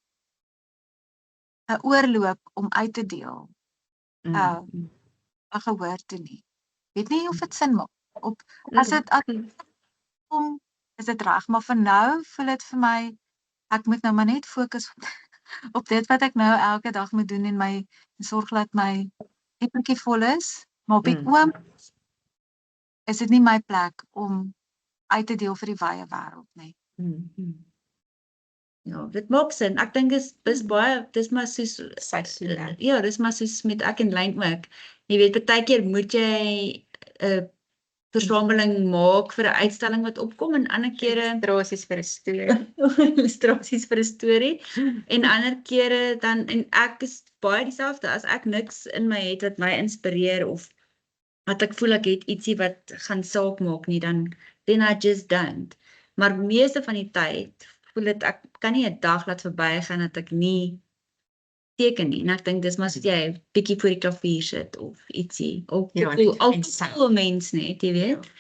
'n oorloop om uit te deel, 'n gehoor toe nie. Weet nie of dit sin maak, as dit kom, is dit reg, maar vir nou voel dit vir my, ek moet nou maar net fokus op dit wat ek nou elke dag moet doen, en sorg dat my eppertjie vol is, maar op die oomblik is dit nie my plek om uit te deel vir die wye wêreld nie. Ja, dit maak sin. Ek dink dis baie, dis maar soos Seisoene. Ja, dis maar soos met ek en Lyn ook. Jy weet, partykeer moet jy 'n versameling maak vir 'n uitstalling wat opkom, en ander kere Illustrasies vir 'n storie. illustrasies vir 'n storie, en ander kere dan, en ek is baie dieselfde, as ek niks in my het wat my inspireer, of wat ek voel ek het ietsie wat gaan saak maak nie, then I just don't. Maar meeste van die tyd voel dit, ek kan nie 'n dag laat verbygaan dat ek nie teken nie, en ek dink dis maar soos jy bietjie voor die klavier sit, of ietsie, of Ja, al en cool mens net, jy weet.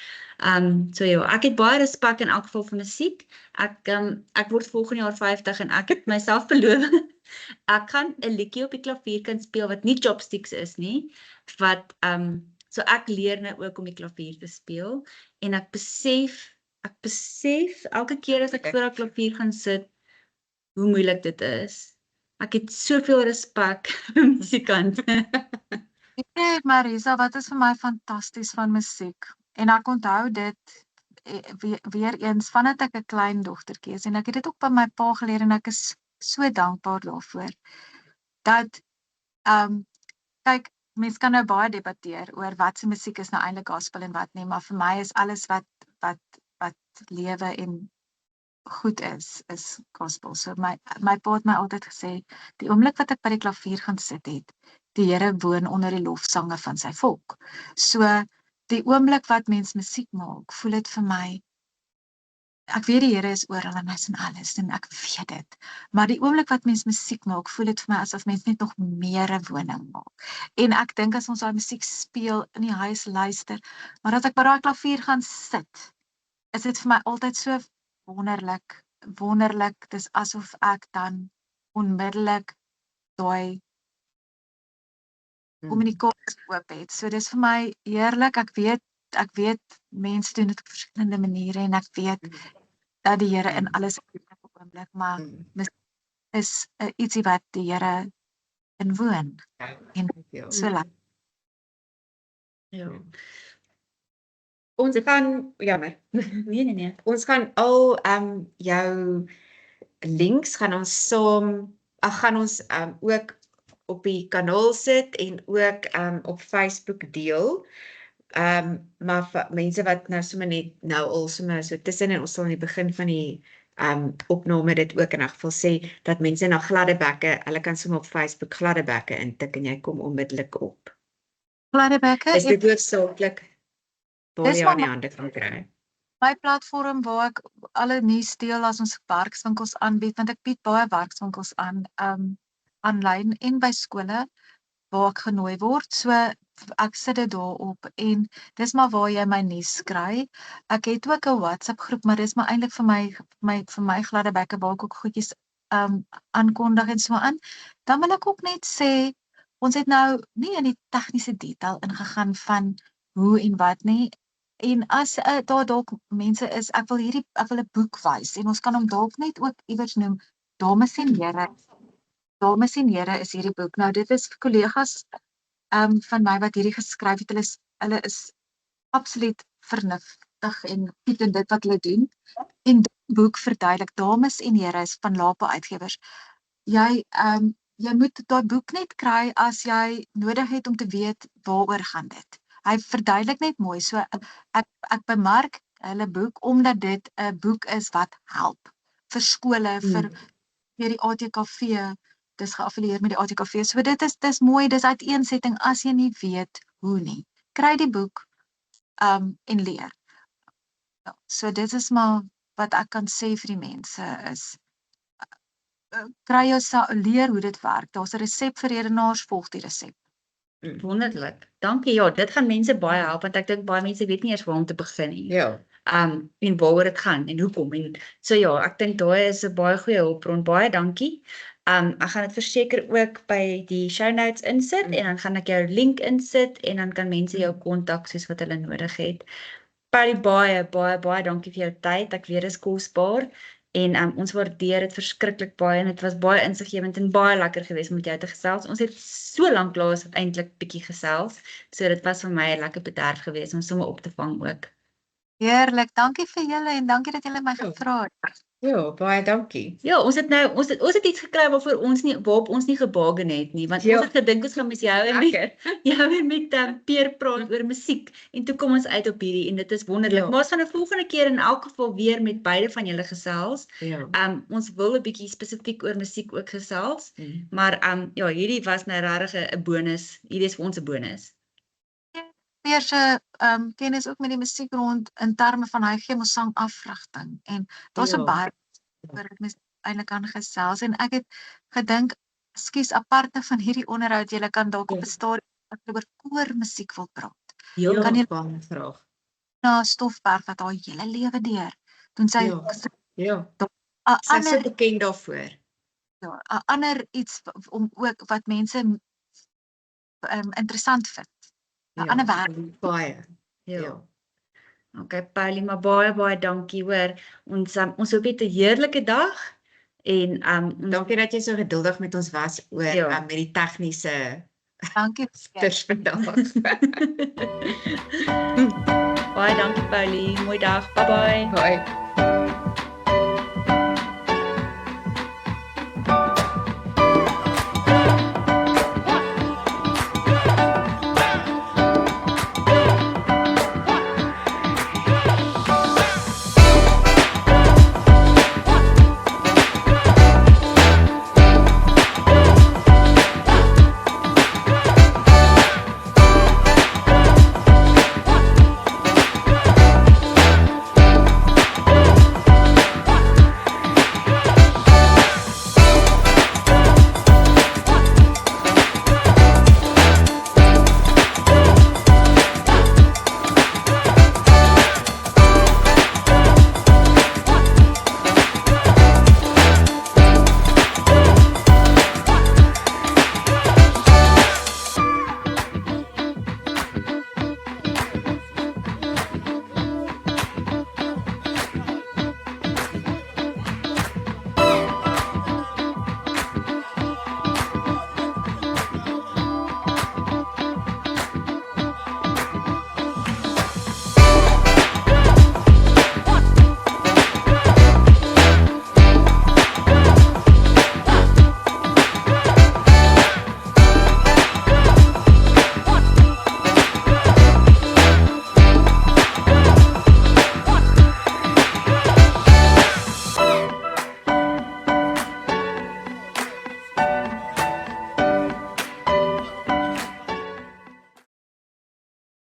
So ja, ek het baie respek in elk geval vir musiek. Ek word volgende jaar 50 en ek het myself beloof ek gaan 'n liedjie op die klavier kan speel wat nie chopsticks is nie, wat so ek leer nou ook om die klavier te speel en ek besef elke keer as ek voor die klavier gaan sit hoe moeilik dit is. Ek het soveel respek vir musikante. Weet jy, Marisa, wat is vir my fantasties van musiek? En ek onthou dit weer eens vandat ek 'n klein dogtertjie is en ek het dit ook by my pa geleer en ek is so dankbaar daarvoor. Dat kyk, mense kan nou baie debatteer oor wat se musiek is nou eintlik gospel en wat nie, maar vir my is alles wat lewe en goed is gospel. So my pa het my altyd gesê, die oomblik wat ek by die klavier gaan sit het, die Here woon onder die lofsange van sy volk. So die oomblik wat mens musiek maak, voel dit vir my, ek weet die Here is oral en hy is in alles en ek weet dit. Maar die oomblik wat mens musiek maak, voel dit vir my asof mens net nog meer 'n woning maak. En ek dink as ons daai musiek speel in die huis luister, maar as ek by daai klavier gaan sit, is dit vir my altyd so wonderlik. Dis asof ek dan onmiddellik daai kommunikasie oop het. So dis vir my heerlik. Ek weet mense doen dit op verskillende maniere en ek weet dat die Here in alles is op 'n oomblik, maar is ietsie wat die Here inwoon en so lekker. Ja. Ons gaan, jammer, Nee. ons gaan al jou links gaan ons saam, gaan ons ook op die kanaal sit en ook op Facebook deel. Maar vir mense wat nou sommer net nou al sommer so tussen en ons sal in die begin van die opname dit ook in 'n geval sê dat mense na Gladdebekke, hulle kan sommer op Facebook Gladdebekke intik en jy kom onmiddellik op. Gladdebekke Is dit hoofsaaklik waar Dis jy maar aan die hande kan kry? my platform waar ek alle nuus deel as ons werkswinkels aanbied, want ek bied baie werkswinkels aan, aanlyn en by skole waar ek genooi word. So ek sit dit daarop en dis maar waar jy my nuus kry. Ek het ook 'n WhatsApp groep, maar dis maar eintlik vir my Gladdebekke waar ek ook goedjies aankondig en so aan. Dan wil ek ook net sê, ons het nou nie in die tegniese detail ingegaan van hoe en wat nie. En as daar dalk mense is, ek wil 'n boek wys en ons kan hom dalk net ook iewers noem, Dames en Here is hierdie boek. Nou dit is vir kollegas van my wat hierdie geskryf het. Hulle is absoluut vernuftig en goed in dit wat hulle doen. En die boek verduidelik, Dames en Here is van Lapo Uitgewers. Jy moet daai boek net kry as jy nodig het om te weet waaroor gaan dit. Hy verduidelik net mooi. So ek bemark hulle boek omdat dit 'n boek is wat help vir skole, vir die ATKV. Dis geaffilieer met die ATKV. So dis mooi, dis uiteensetting as jy nie weet hoe nie. Kry die boek en leer. Ja, so dit is maar wat ek kan sê vir die mense is kry jouself leer hoe dit werk. Daar's 'n resep vir redenaars, volg die resep. Wonderlik. Dankie. Ja, dit gaan mense baie help want ek dink baie mense weet nie eers waar om te begin nie. Ja. En waaroor dit gaan en hoekom en so ja, ek dink daai is 'n baie goeie hulpbron. Baie dankie. Ek gaan dit verseker ook by die show notes insit en dan gaan ek jou link insit en dan kan mense jou kontak soos wat hulle nodig het. Patty, baie dankie vir jou tyd. Ek weet dit is kosbaar en ons waardeer dit verskriklik baie en dit was baie insiggewend en baie lekker geweest om met jou te gesels. Ons het so lank laas eintlik bietjie gesels. So dit was vir my 'n lekker bederf geweest om sommer op te vang ook. Heerlik. Dankie vir julle en dankie dat julle my gevra het. Ja, baie dankie. Ja, ons het iets gekry waarop ons nie gebaken het nie, want ons het gedink ons gaan met jou en met Peer praat oor musiek en toe kom ons uit op hierdie en dit is wonderlik. Maar ons gaan 'n volgende keer in elk geval weer met beide van julle gesels. Ons wil 'n bietjie spesifiek oor musiek ook gesels, maar ja, hierdie was nou regtig 'n bonus. Hierdie is vir ons 'n bonus. Peer se kennis ook met die musiek rond in terme van hy gee ons sang afrigting en daar's 'n baie oor dit mens eintlik kan gesels en ek het gedink skus aparte van hierdie onderhoud jy kan dalk op 'n stadium oor koormusiek wil praat. Heel baie graag. na Stoffberg wat haar hele lewe deur. Toen sy Ja. Ja, 'n sy is so ander bekend daarvoor. ja, 'n ander iets om ook wat mense interessant vind. 'n ander wêreld. Baie. Ja. Ja. Okay, Paulie, maar baie dankie hoor. Ons hoop jy het 'n heerlike dag en ons Dankie dat jy so geduldig met ons was oor Ja. met die tegniese Dankie. sters vandag. baie dankie Paulie. Mooi dag. Bye bye. Bye.